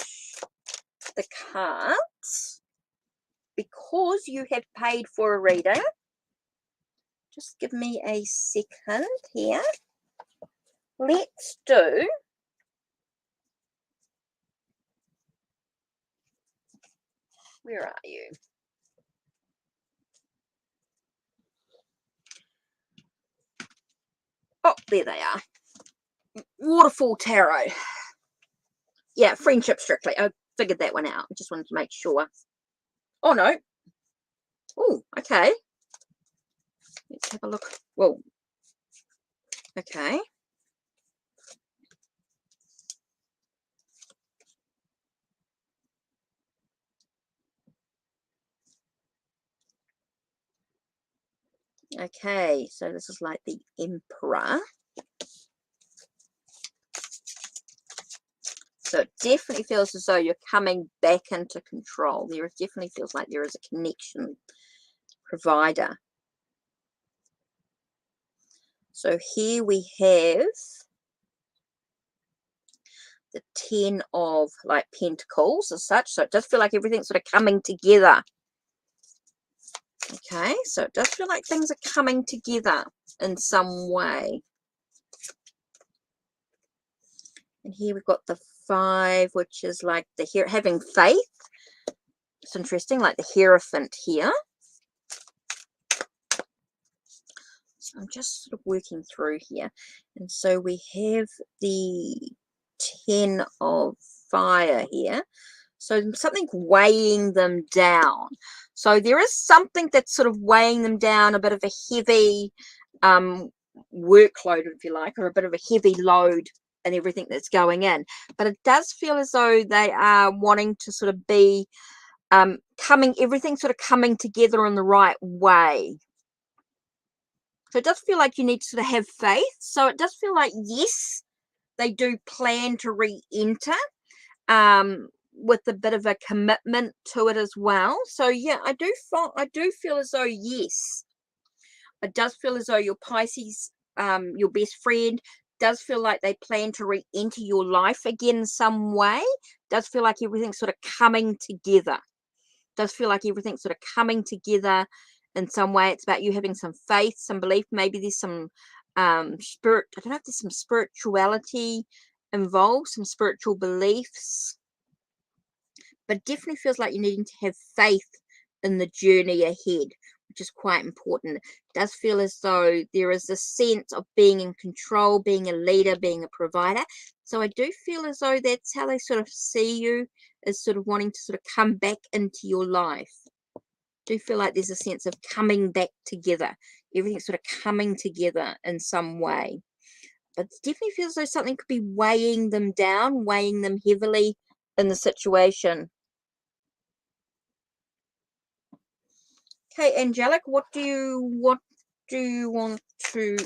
the cards because you have paid for a reading. Just give me a second here. Let's do... Where are you? Oh, there they are. Waterfall Tarot. Yeah, friendship strictly. I figured that one out. I just wanted to make sure. Oh, no. Oh, okay. Let's have a look. Whoa. Okay. Okay, so this is like the Emperor. So it definitely feels as though you're coming back into control. There definitely feels like there is a connection provider. So here we have the 10 of like Pentacles as such. So it does feel like everything's sort of coming together. Okay, so it does feel like things are coming together in some way. And here we've got the 5, which is like the having faith. It's interesting, like the Hierophant here. So I'm just sort of working through here. And so we have the 10 of Fire here. So something weighing them down. So there is something that's sort of weighing them down, a bit of a heavy workload, if you like, or a bit of a heavy load and everything that's going in. But it does feel as though they are wanting to sort of be everything sort of coming together in the right way. So it does feel like you need to sort of have faith. So it does feel like, yes, they do plan to re-enter with a bit of a commitment to it as well. So yeah, I do feel as though, yes, it does feel as though your Pisces, your best friend, does feel like they plan to re-enter your life again in some way. Does feel like everything's sort of coming together. Does feel like everything's sort of coming together in some way. It's about you having some faith, some belief. Maybe there's some spirit. I don't know if there's some spirituality involved, some spiritual beliefs. But it definitely feels like you're needing to have faith in the journey ahead, which is quite important. It does feel as though there is a sense of being in control, being a leader, being a provider. So I do feel as though that's how they sort of see you, as sort of wanting to sort of come back into your life. I do feel like there's a sense of coming back together. Everything's sort of coming together in some way. But it definitely feels as though something could be weighing them down, weighing them heavily in the situation. Okay, Angelic, what do you want to...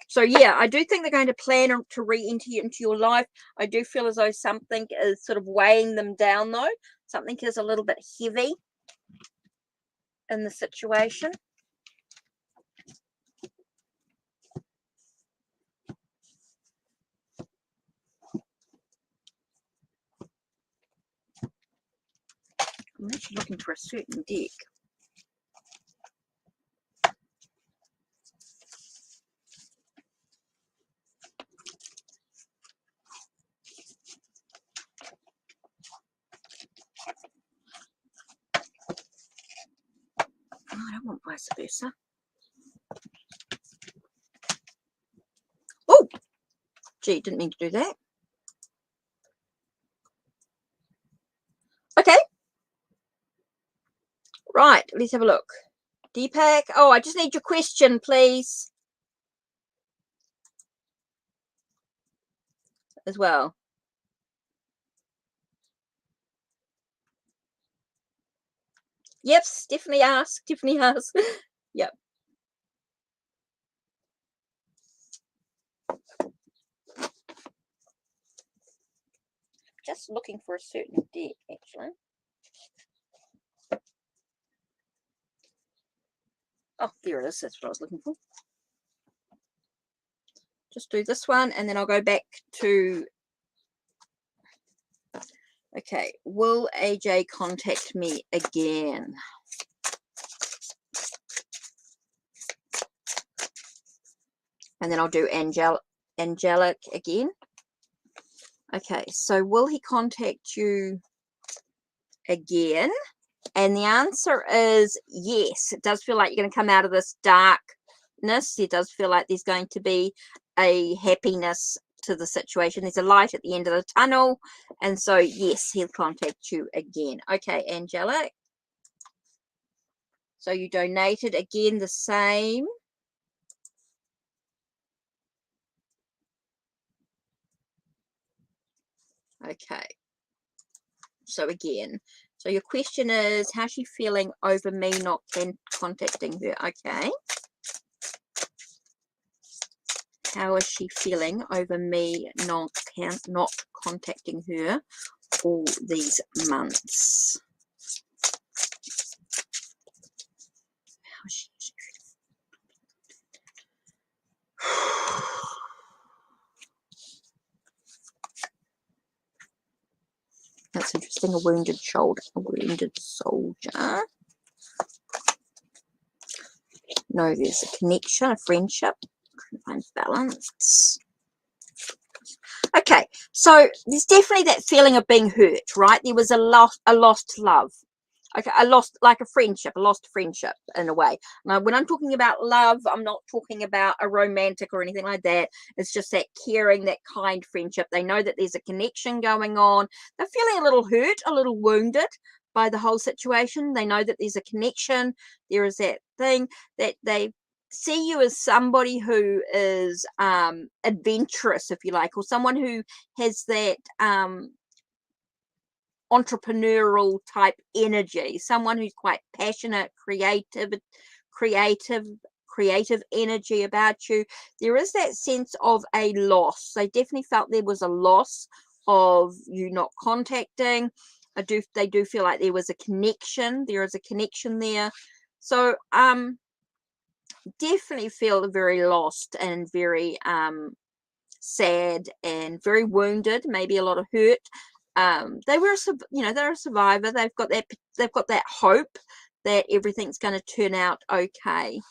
So yeah, I do think they're going to plan to re-enter you into your life. I do feel as though something is sort of weighing them down, though. Something is a little bit heavy in the situation. I'm actually looking for a certain deck. Oh, I don't want vice versa. Oh, gee, didn't mean to do that. Okay. Right, let's have a look. Deepak, oh, I just need your question, please. As well. Yep, definitely ask. Definitely ask. Yep. Just looking for a certain deck, actually. Oh, there it is. That's what I was looking for. Just do this one, and then I'll go back to... Okay, will AJ contact me again? And then I'll do Angelic again. Okay, so will he contact you again? And the answer is yes. It does feel like you're going to come out of this darkness. It does feel like there's going to be a happiness to the situation. There's a light at the end of the tunnel. And so, yes, he'll contact you again. Okay, Angelic. So you donated again the same. Okay. So again, so your question is, how's she feeling over me not contacting her? Okay. How is she feeling over me not contacting her all these months? How is she? That's interesting. A wounded shoulder, a wounded soldier. No, there's a connection, a friendship. Find balance. Okay, so there's definitely that feeling of being hurt, right? There was a lost love. Okay, like a friendship, a lost friendship in a way. Now, when I'm talking about love, I'm not talking about a romantic or anything like that. It's just that caring, that kind friendship. They know that there's a connection going on. They're feeling a little hurt, a little wounded by the whole situation. They know that there's a connection. There is that thing that they see you as somebody who is adventurous, if you like, or someone who has that entrepreneurial type energy, someone who's quite passionate, creative energy about you. There is that sense of a loss. They definitely felt there was a loss of you not contacting. They do feel like there was a connection. There is a connection there. So definitely feel very lost and very sad and very wounded, maybe a lot of hurt. They're a survivor. They've got that hope that everything's going to turn out okay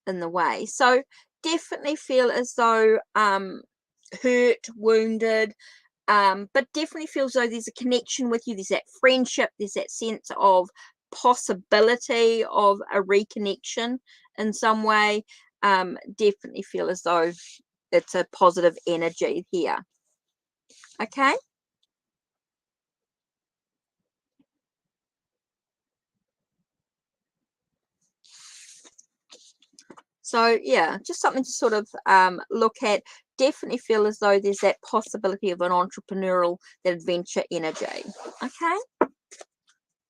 in the way. So definitely feel as though hurt, wounded, but definitely feels as though there's a connection with you. There's that friendship. There's that sense of possibility of a reconnection in some way. Definitely feel as though it's a positive energy here. Okay. So yeah, just something to sort of look at. Definitely feel as though there's that possibility of an entrepreneurial, that adventure energy. Okay,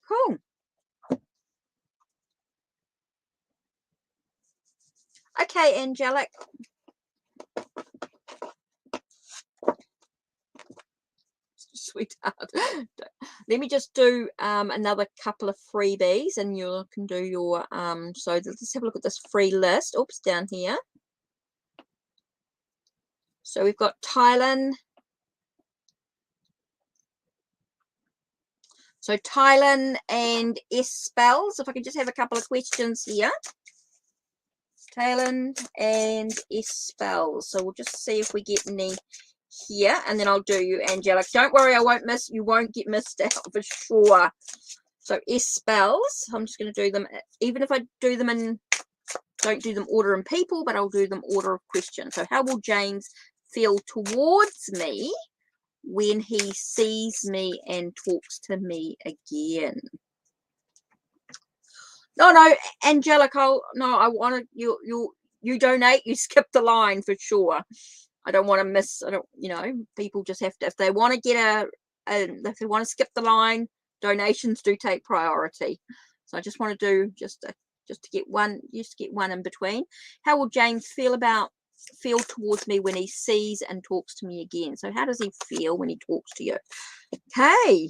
cool. Okay, angelic. Sweetheart. Let me just do another couple of freebies and you can do your so let's have a look at this free list. Oops, down here. So we've got Thailand. So Thailand and S spells. If I could just have a couple of questions here. Thailand and S spells. So we'll just see if we get any here, and then I'll do you, angelic. Don't worry, you won't get missed out for sure. So S spells. I'm just going to do them, even if I do them in, don't do them order in people, but I'll do them order of questions. So how will James feel towards me when he sees me and talks to me again? No, angelic. I want to, you donate, you skip the line for sure. I don't want to miss, people just have to, if they want to get if they want to skip the line, donations do take priority. So I just want to do just to get one in between. How will James feel towards me when he sees and talks to me again? So how does he feel when he talks to you? Okay.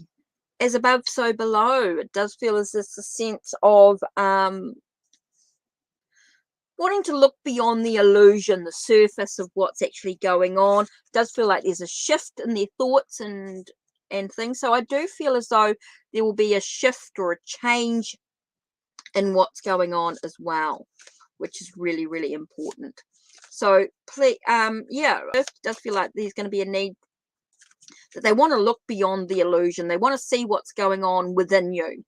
As above, so below. It does feel as this a sense of wanting to look beyond the illusion, the surface of what's actually going on. It does feel like there's a shift in their thoughts and things. So I do feel as though there will be a shift or a change in what's going on as well, which is really, really important. So it does feel like there's going to be a need that they want to look beyond the illusion. They want to see what's going on within you.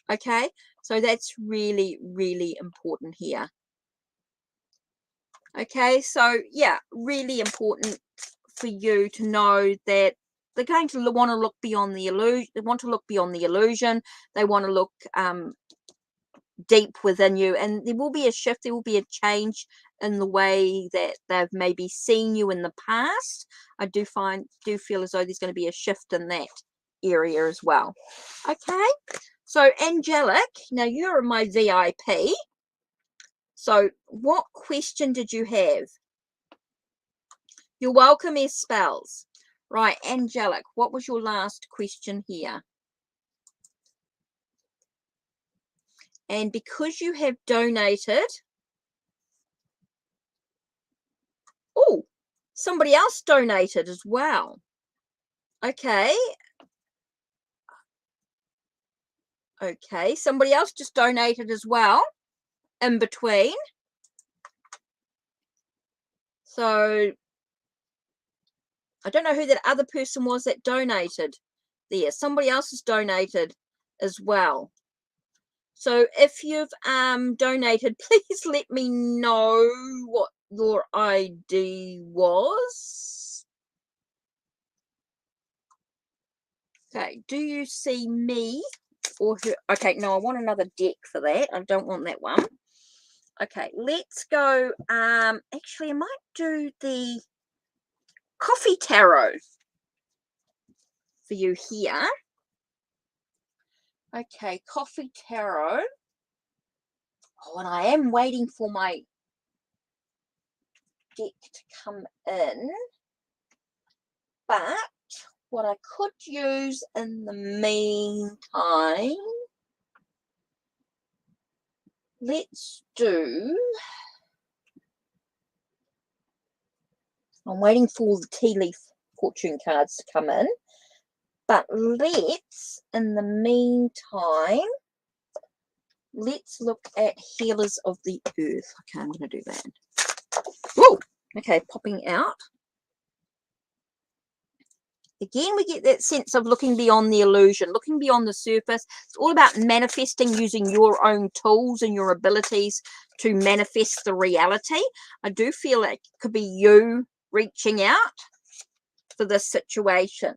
Okay, so that's really, really important here. Okay, so yeah, really important for you to know that they're going to want to look beyond the illusion. They want to look beyond the illusion. They want to look deep within you, and there will be a shift. There will be a change in the way that they've maybe seen you in the past. I do feel as though there's going to be a shift in that area as well. Okay, so angelic, now you're my VIP. So what question did you have? You're welcome, S Spells. Right, angelic, what was your last question here? And because you have donated, oh, somebody else donated as well. Okay. Okay, somebody else just donated as well in between. So I don't know who that other person was that donated there. Somebody else has donated as well. So if you've donated, please let me know what your ID was. Okay, do you see me or who? Okay, no, I want another deck for that. I don't want that one. Okay, let's go. Actually, I might do the coffee tarot for you here. Okay, coffee tarot. Oh, and I am waiting for my deck to come in. But what I could use in the meantime, let's do. I'm waiting for the tea leaf fortune cards to come in. But let's, in the meantime, let's look at Healers of the Earth. Okay, I'm going to do that. Whoa! Okay, popping out. Again, we get that sense of looking beyond the illusion, looking beyond the surface. It's all about manifesting using your own tools and your abilities to manifest the reality. I do feel like it could be you reaching out for this situation.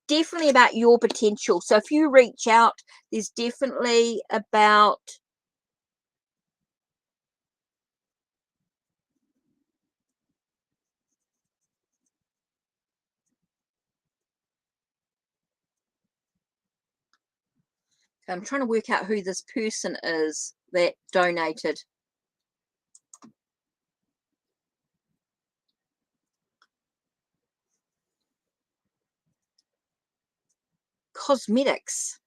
Definitely about your potential. So if you reach out, there's definitely about I'm trying to work out who this person is that donated. Cosmetics.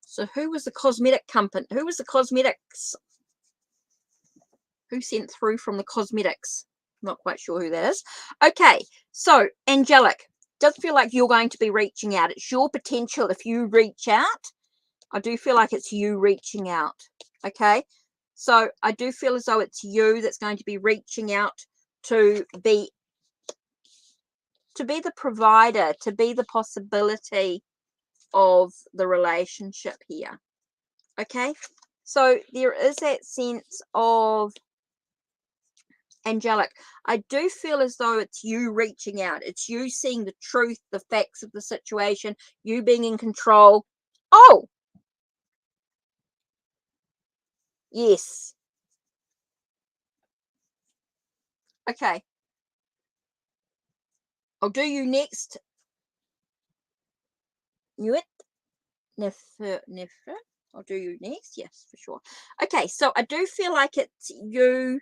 So who was the cosmetic company? Who was the cosmetics? Who sent through from the cosmetics? Not quite sure who that is. Okay, so angelic. Does feel like you're going to be reaching out. It's your potential. If you reach out, I do feel like it's you reaching out. Okay, so I do feel as though it's you that's going to be reaching out to be the provider, to be the possibility of the relationship here. Okay, so there is that sense of angelic. I do feel as though it's you reaching out. It's you seeing the truth, the facts of the situation, you being in control. Oh, yes. Okay, I'll do you next. Knew it. Never. I'll do you next. Yes, for sure. Okay, so I do feel like it's you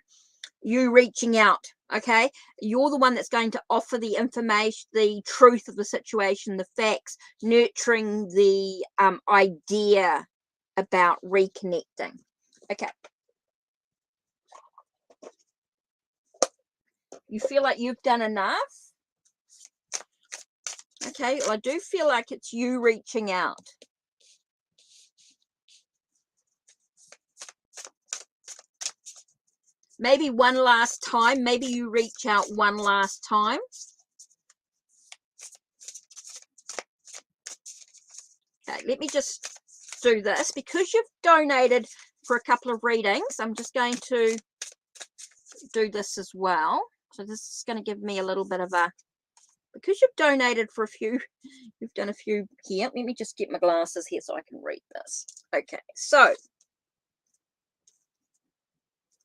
reaching out. Okay, you're the one that's going to offer the information, the truth of the situation, the facts, nurturing the idea about reconnecting. Okay, you feel like you've done enough. Okay, well, I do feel like it's you reaching out. Maybe one last time. Maybe you reach out one last time. Okay, let me just do this. Because you've donated for a couple of readings, I'm just going to do this as well. So this is going to give me a little bit of a, because you've donated for a few, you've done a few here. Let me just get my glasses here so I can read this. Okay, so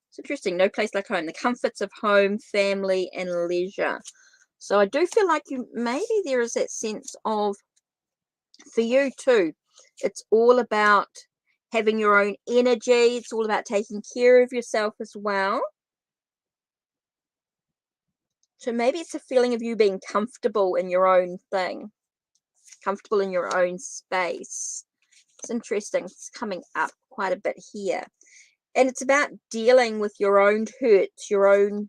it's interesting. No place like home. The comforts of home, family, and leisure. So I do feel like maybe there is that sense of, for you too, it's all about having your own energy. It's all about taking care of yourself as well. So maybe it's a feeling of you being comfortable in your own thing, comfortable in your own space. It's interesting. It's coming up quite a bit here. And it's about dealing with your own hurts, your own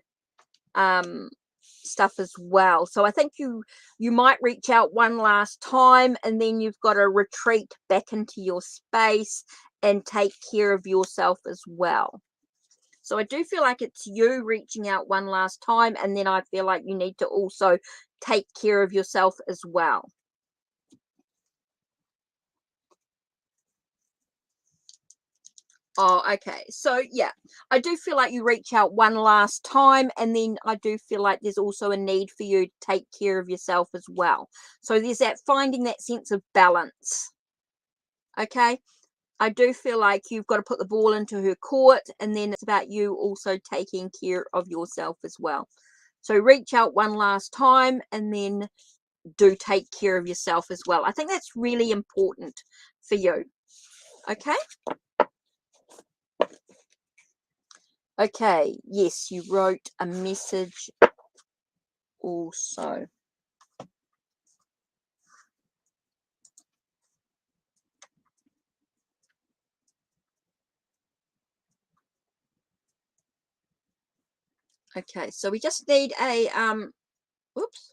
stuff as well. So I think you might reach out one last time, and then you've got to retreat back into your space and take care of yourself as well. So I do feel like it's you reaching out one last time, and then I feel like you need to also take care of yourself as well. Oh, okay. So yeah, I do feel like you reach out one last time, and then I do feel like there's also a need for you to take care of yourself as well. So there's that finding that sense of balance. Okay. I do feel like you've got to put the ball into her court, and then it's about you also taking care of yourself as well. So reach out one last time, and then do take care of yourself as well. I think that's really important for you. Okay. Okay, yes, you wrote a message also. Okay, so we just need a oops.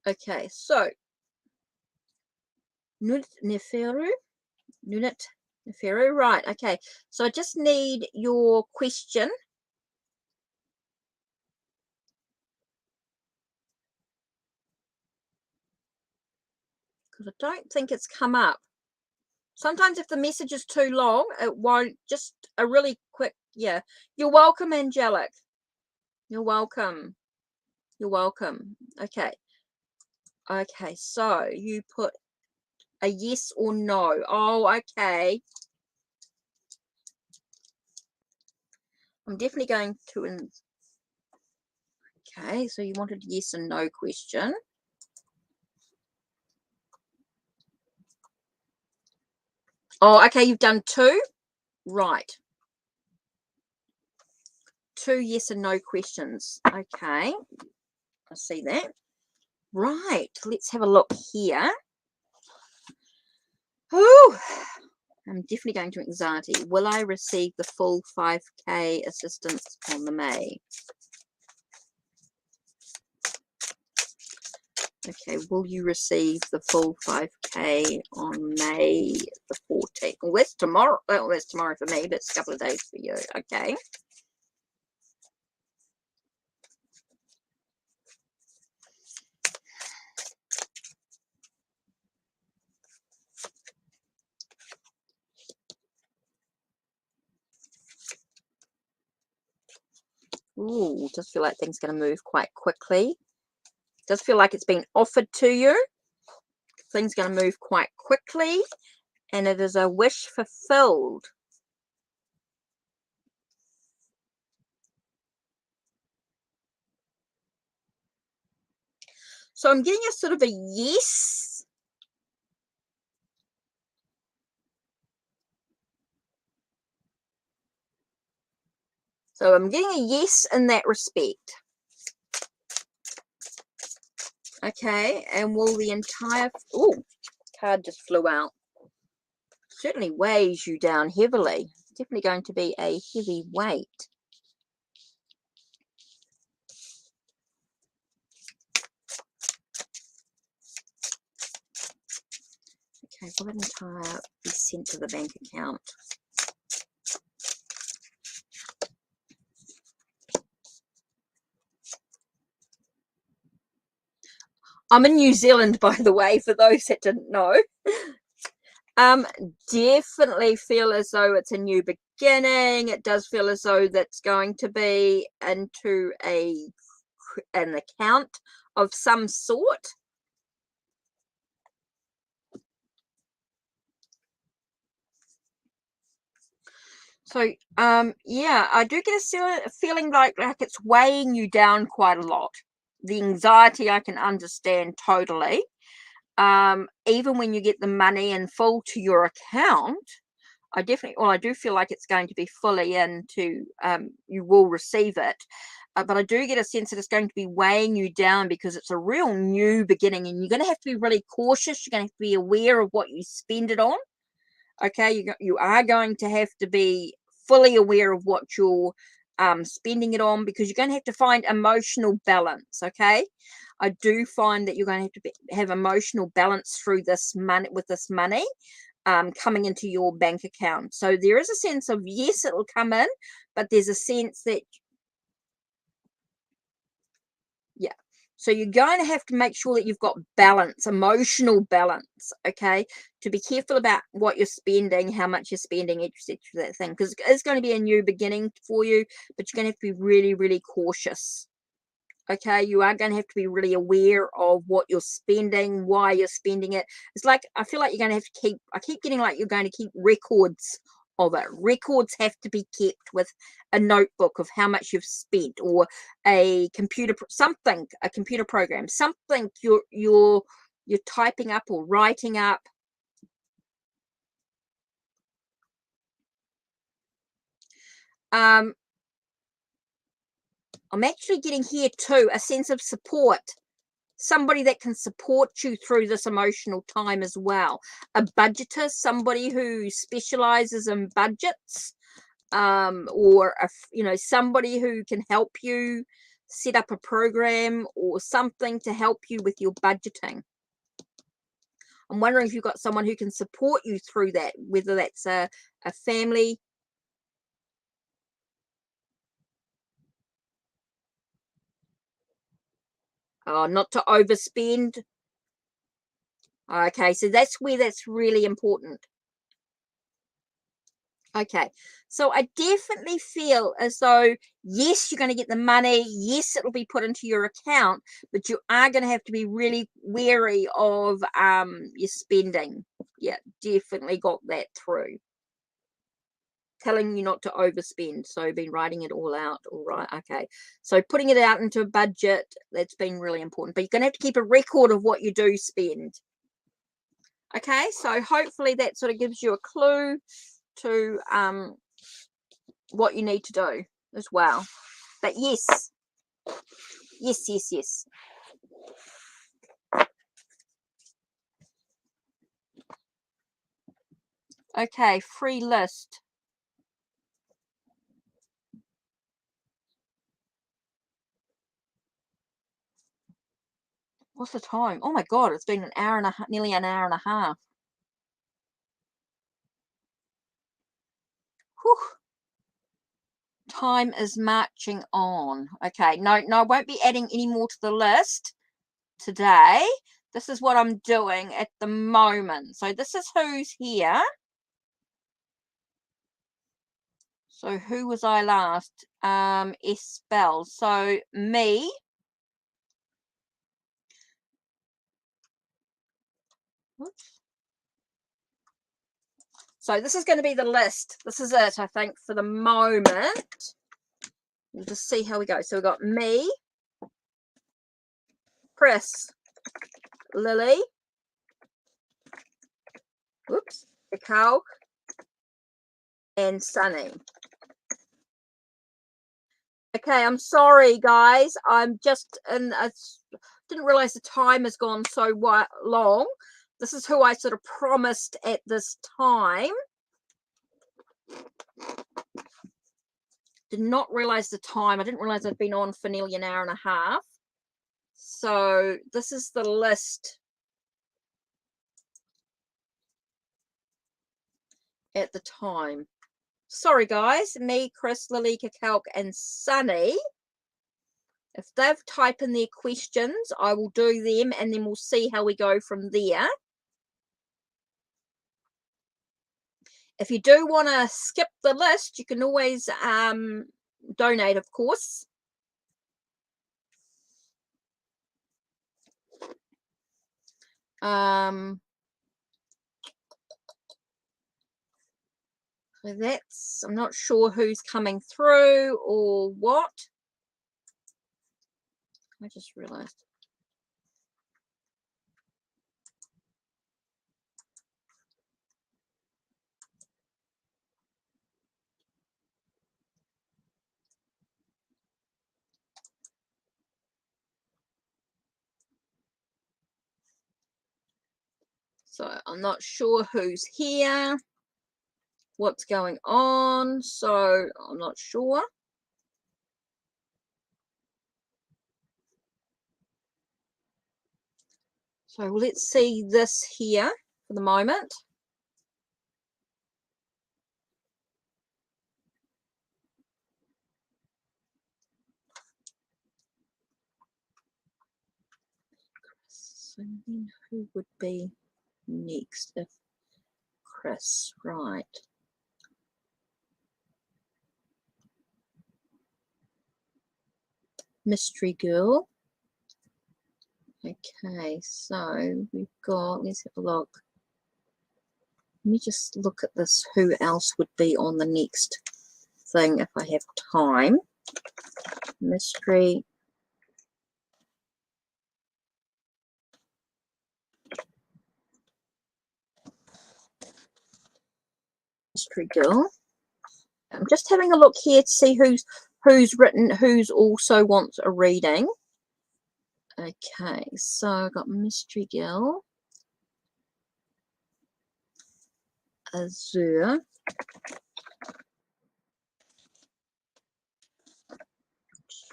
Okay, so Nunit Neferu, right? Okay, so I just need your question. Because I don't think it's come up. Sometimes if the message is too long, it won't. Just a really quick, yeah. You're welcome, Angelic. You're welcome. You're welcome. Okay. Okay, so you put a yes or no. Oh, okay. I'm definitely going to. Okay, so you wanted yes and no question. Oh, okay, you've done two. Right. Two yes and no questions. Okay. I see that. Right. Let's have a look here. Oh, I'm definitely going to anxiety. Will I receive the full 5K assistance on the May? Okay, will you receive the full 5K on May the 14th? Well, that's tomorrow. Well, that's tomorrow for me, but it's a couple of days for you. Okay. Ooh, just feel like things are going to move quite quickly. Does feel like it's been offered to you. Things are going to move quite quickly, and it is a wish fulfilled. So I'm getting a sort of a yes. So I'm getting a yes in that respect. Okay, and will the entire... Oh, card just flew out. Certainly weighs you down heavily. Definitely going to be a heavy weight. Okay, will that entire be sent to the bank account? I'm in New Zealand, by the way, for those that didn't know. Definitely feel as though it's a new beginning. It does feel as though that's going to be into an account of some sort. So, yeah, I do get a feeling like it's weighing you down quite a lot. The anxiety I can understand totally. Even when you get the money in full to your account, I definitely, well, I do feel like it's going to be fully into, you will receive it. But I do get a sense that it's going to be weighing you down because it's a real new beginning, and you're going to have to be really cautious. You're going to have to be aware of what you spend it on. Okay, you are going to have to be fully aware of what you're spending it on, because you're going to have to find emotional balance. Okay, I do find that you're going to have to have emotional balance through this money, with this money coming into your bank account. So there is a sense of, yes, it will come in, but there's a sense that, yeah, so you're going to have to make sure that you've got balance, emotional balance, okay, to be careful about what you're spending, how much you're spending, etc., that thing, because it's going to be a new beginning for you, but you're going to have to be really, really cautious. Okay, you are going to have to be really aware of what you're spending, why you're spending it. It's like, I feel like you're going to have to keep, I keep getting like you're going to keep records of it. Records have to be kept with a notebook of how much you've spent, or a computer, something, a computer program, something you're typing up or writing up. I'm actually getting here too a sense of support, somebody that can support you through this emotional time as well. A budgeter, somebody who specializes in budgets, or somebody who can help you set up a program or something to help you with your budgeting. I'm wondering if you've got someone who can support you through that, whether that's a family. Not to overspend. Okay, so that's where that's really important. Okay, so I definitely feel as though, yes, you're going to get the money. Yes, it'll be put into your account, but you are going to have to be really wary of your spending. Yeah, definitely got that through. Telling you not to overspend. So been writing it all out. All right, okay. So putting it out into a budget, that's been really important. But you're going to have to keep a record of what you do spend. Okay, so hopefully that sort of gives you a clue to what you need to do as well. But yes, yes, yes, yes. Okay, free list. What's the time? Oh my God, it's been an hour and a half, nearly an hour and a half. Whew. Time is marching on. Okay, no, I won't be adding any more to the list today. This is what I'm doing at the moment. So this is who's here. So who was I last? Espel. So me. Oops. So this is going to be the list. This is it, I think, for the moment. We'll just see how we go. So we've got me, Chris, Lily, whoops, Nicole, and Sunny. Okay, I'm sorry, guys. I'm just, and I didn't realize the time has gone so long. This is who I sort of promised at this time. Did not realize the time. I didn't realize I'd been on for nearly an hour and a half. So this is the list at the time. Sorry, guys. Me, Chris, Lily, Kakalk, and Sunny. If they've typed in their questions, I will do them, and then we'll see how we go from there. If you do want to skip the list, you can always donate, of course. So that's, I'm not sure who's coming through or what. I just realized. So I'm not sure who's here, what's going on, so I'm not sure. So let's see this here for the moment. So then who would be next if Chris, right? Mystery girl. Okay, so we've got, let's have a look. Let me just look at this, who else would be on the next thing if I have time. Mystery. Mystery girl. I'm just having a look here to see who's written, who's also wants a reading. Okay, so I've got Mystery girl. Azure.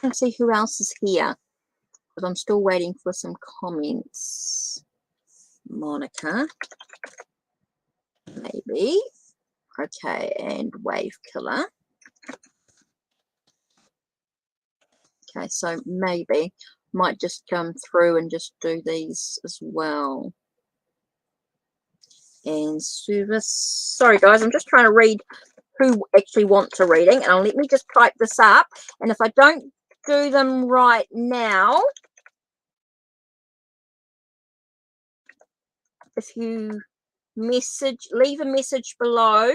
Let's see who else is here, because I'm still waiting for some comments. Monica, maybe. Okay, and Wave Killer. Okay, so maybe might just come through and just do these as well. And service. Sorry guys, I'm just trying to read who actually wants a reading, and let me just type this up, and if I don't do them right now, if you leave a message below.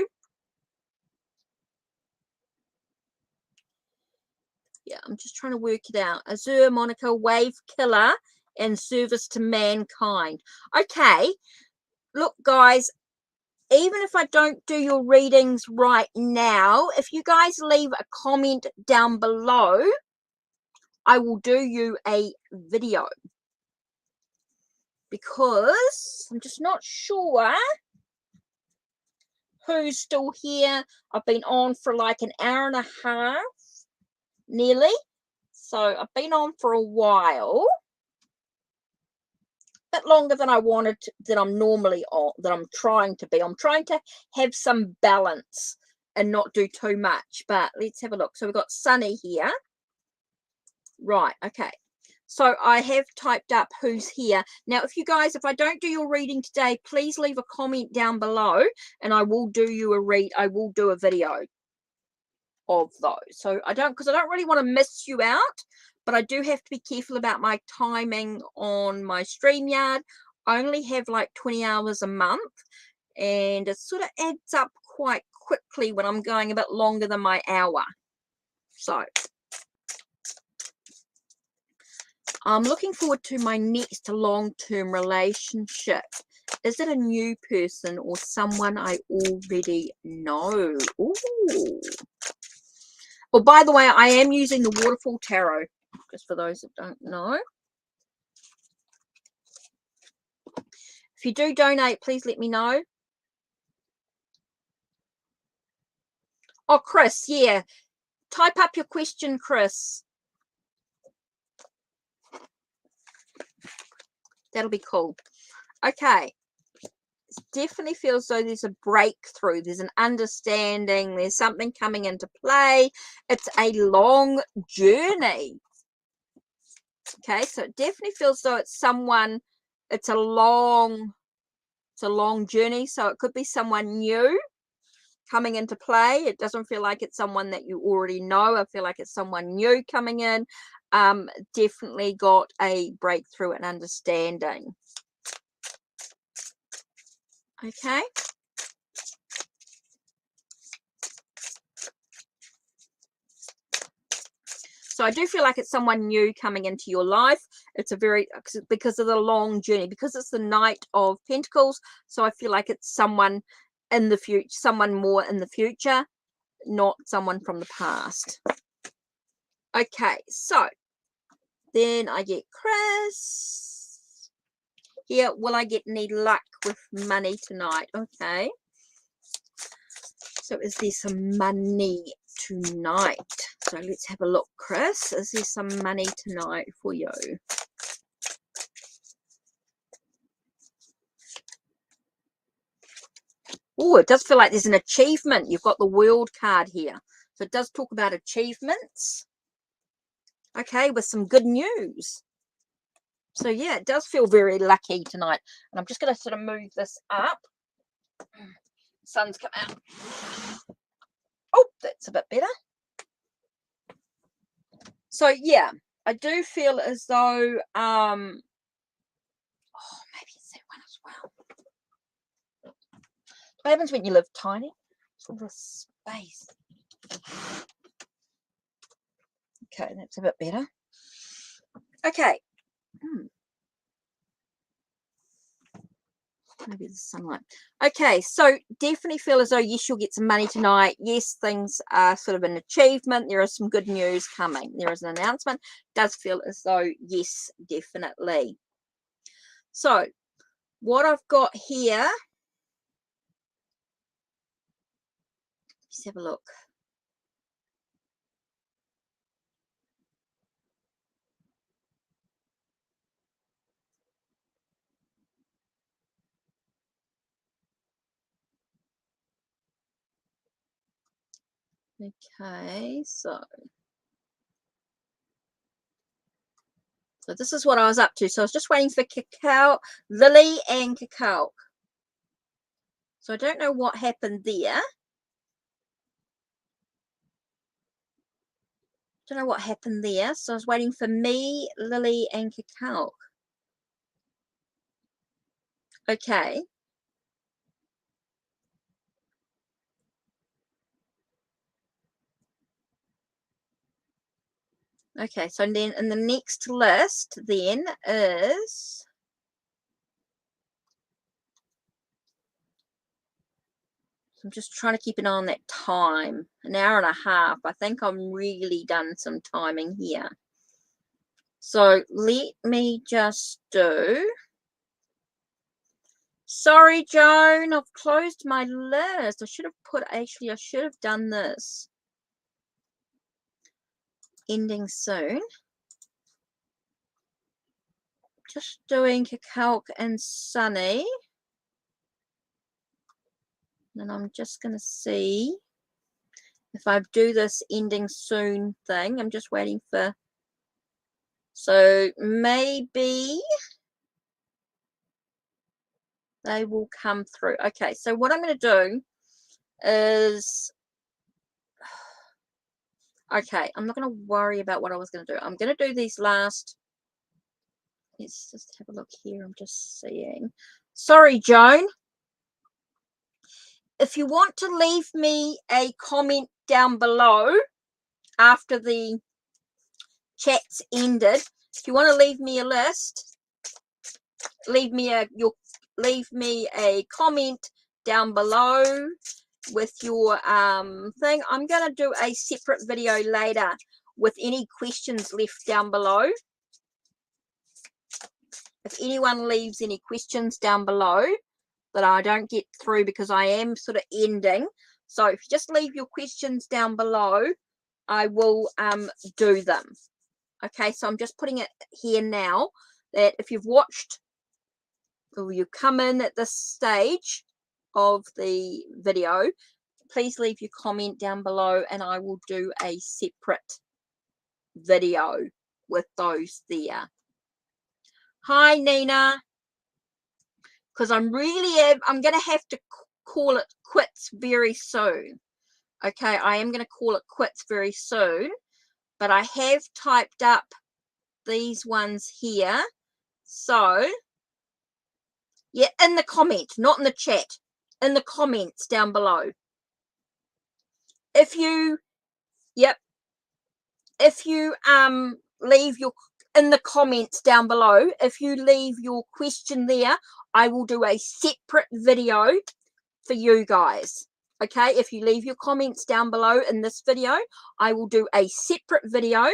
Yeah, I'm just trying to work it out. Azure, Monica, Wave Killer, and Service to Mankind. Okay, look guys, even if I don't do your readings right now, if you guys leave a comment down below, I will do you a video, because I'm just not sure who's still here. I've been on for like an hour and a half nearly, so I've been on for a while, a bit longer than I wanted to, that I'm normally on, that I'm trying to be. I'm trying to have some balance and not do too much. But let's have a look. So we've got Sunny here. Right, okay. So I have typed up who's here. Now, if you guys, if I don't do your reading today, please leave a comment down below and I will do you I will do a video of those. So because I don't really want to miss you out, but I do have to be careful about my timing on my StreamYard. I only have like 20 hours a month, and it sort of adds up quite quickly when I'm going a bit longer than my hour. So I'm looking forward to my next long-term relationship. Is it a new person or someone I already know? Ooh. Well, by the way, I am using the Waterfall Tarot, just for those that don't know. If you do donate, please let me know. Oh, Chris, yeah. Type up your question, Chris. That'll be cool. Okay. It definitely feels as though there's a breakthrough. There's an understanding. There's something coming into play. It's a long journey. Okay, so it definitely feels as though it's someone, it's a long journey. So it could be someone new coming into play. It doesn't feel like it's someone that you already know. I feel like it's someone new coming in. Definitely got a breakthrough and understanding. Okay. So I do feel like it's someone new coming into your life. It's a very, because of the long journey, because it's the Knight of Pentacles. So I feel like it's someone in the future, someone more in the future, not someone from the past. Okay, so then I get Chris. here. Will I get any luck with money tonight? Okay. So is there some money tonight? So let's have a look, Chris. Is there some money tonight for you? Oh, it does feel like there's an achievement. You've got the world card here. So it does talk about achievements. Okay, with some good news. So yeah, it does feel very lucky tonight. And I'm just going to sort of move this up. Sun's come out. Oh, that's a bit better. So yeah, I do feel as though oh, maybe it's that one as well. What happens when you live tiny? Sort of space. Okay, that's a bit better. Okay. Maybe the sunlight. Okay, so definitely feel as though, yes, you'll get some money tonight. Yes, things are sort of an achievement. There is some good news coming. There is an announcement. Does feel as though, yes, definitely. So what I've got here, let's have a look. Okay, so this is what I was up to. So I was just waiting for Cacao, Lily and Cacao. So I don't know what happened there. Don't know what happened there. So I was waiting for me, Lily and Cacao. Okay. Okay, so then in the next list then is I'm just trying to keep an eye on that time. An hour and a half. I think I'm really done some timing here. So let me just do. Sorry, Joan, I've closed my list. I should have done this. Ending soon. Just doing Cacao and Sunny. And I'm just going to see if I do this ending soon thing. I'm just waiting for. So maybe they will come through. Okay, so what I'm going to do is. Okay, I'm not going to worry about what I was going to do. I'm going to do these last. Let's just have a look here. I'm just seeing. Sorry, Joan. If you want to leave me a comment down below after the chat's ended, if you want to leave me a list, leave me a comment down below with your thing. I'm going to do a separate video later with any questions left down below. If anyone leaves any questions down below that I don't get through because I am sort of ending, so if you just leave your questions down below, I will do them. Okay, so I'm just putting it here now that if you've watched or you come in at this stage of the video, please leave your comment down below and I will do a separate video with those there. Hi, Nina. Because I'm going to have to call it quits very soon. Okay, I am going to call it quits very soon. But I have typed up these ones here. So, yeah, in the comment, not in the chat. In the comments down below. If you leave your in the comments down below, if you leave your question there, I will do a separate video for you guys. Okay, if you leave your comments down below in this video, I will do a separate video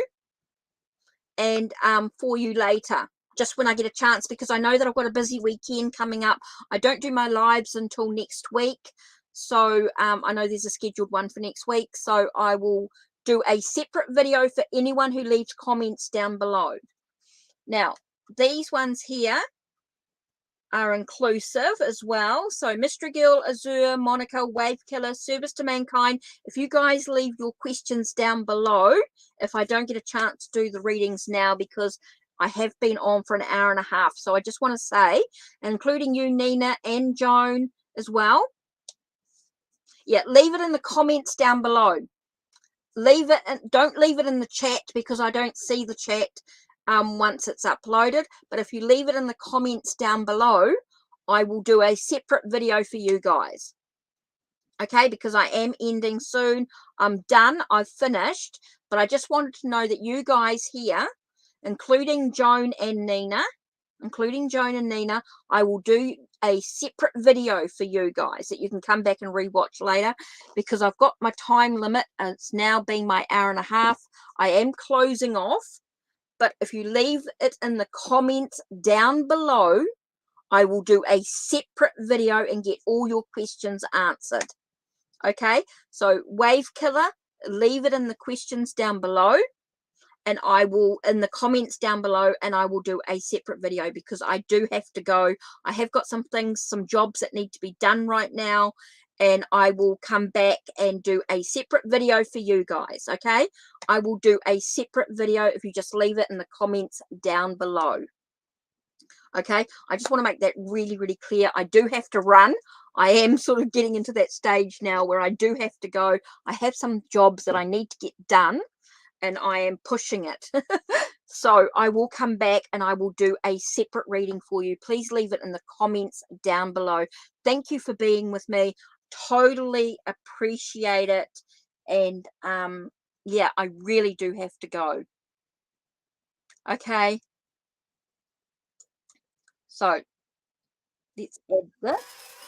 and for you later. just when I get a chance, because I know that I've got a busy weekend coming up. I don't do my lives until next week. So I know there's a scheduled one for next week. So I will do a separate video for anyone who leaves comments down below. Now, these ones here are inclusive as well. So Mystery Girl, Azure, Monica, Wave Killer, Service to Mankind. If you guys leave your questions down below, if I don't get a chance to do the readings now, because I have been on for an hour and a half. So I just want to say, including you, Nina, and Joan as well. Yeah, leave it in the comments down below. Leave it, don't leave it in the chat, because I don't see the chat once it's uploaded. But if you leave it in the comments down below, I will do a separate video for you guys. Okay, because I am ending soon. I'm done. I've finished. But I just wanted to know that you guys here, including Joan and Nina, I will do a separate video for you guys that you can come back and rewatch later, because I've got my time limit and it's now been my hour and a half. I am closing off, but if you leave it in the comments down below, I will do a separate video and get all your questions answered. Okay, so Wave Killer, leave it in the questions down below, and I will in the comments down below, and I will do a separate video, because I do have to go. I have got some things, some jobs that need to be done right now, and I will come back and do a separate video for you guys. Okay, I will do a separate video if you just leave it in the comments down below. Okay, I just want to make that really, really clear. I do have to run. I am sort of getting into that stage now where I do have to go. I have some jobs that I need to get done, and I am pushing it. So I will come back and I will do a separate reading for you. Please leave it in the comments down below. Thank you for being with me. Totally appreciate it. And yeah, I really do have to go. Okay. So let's add this.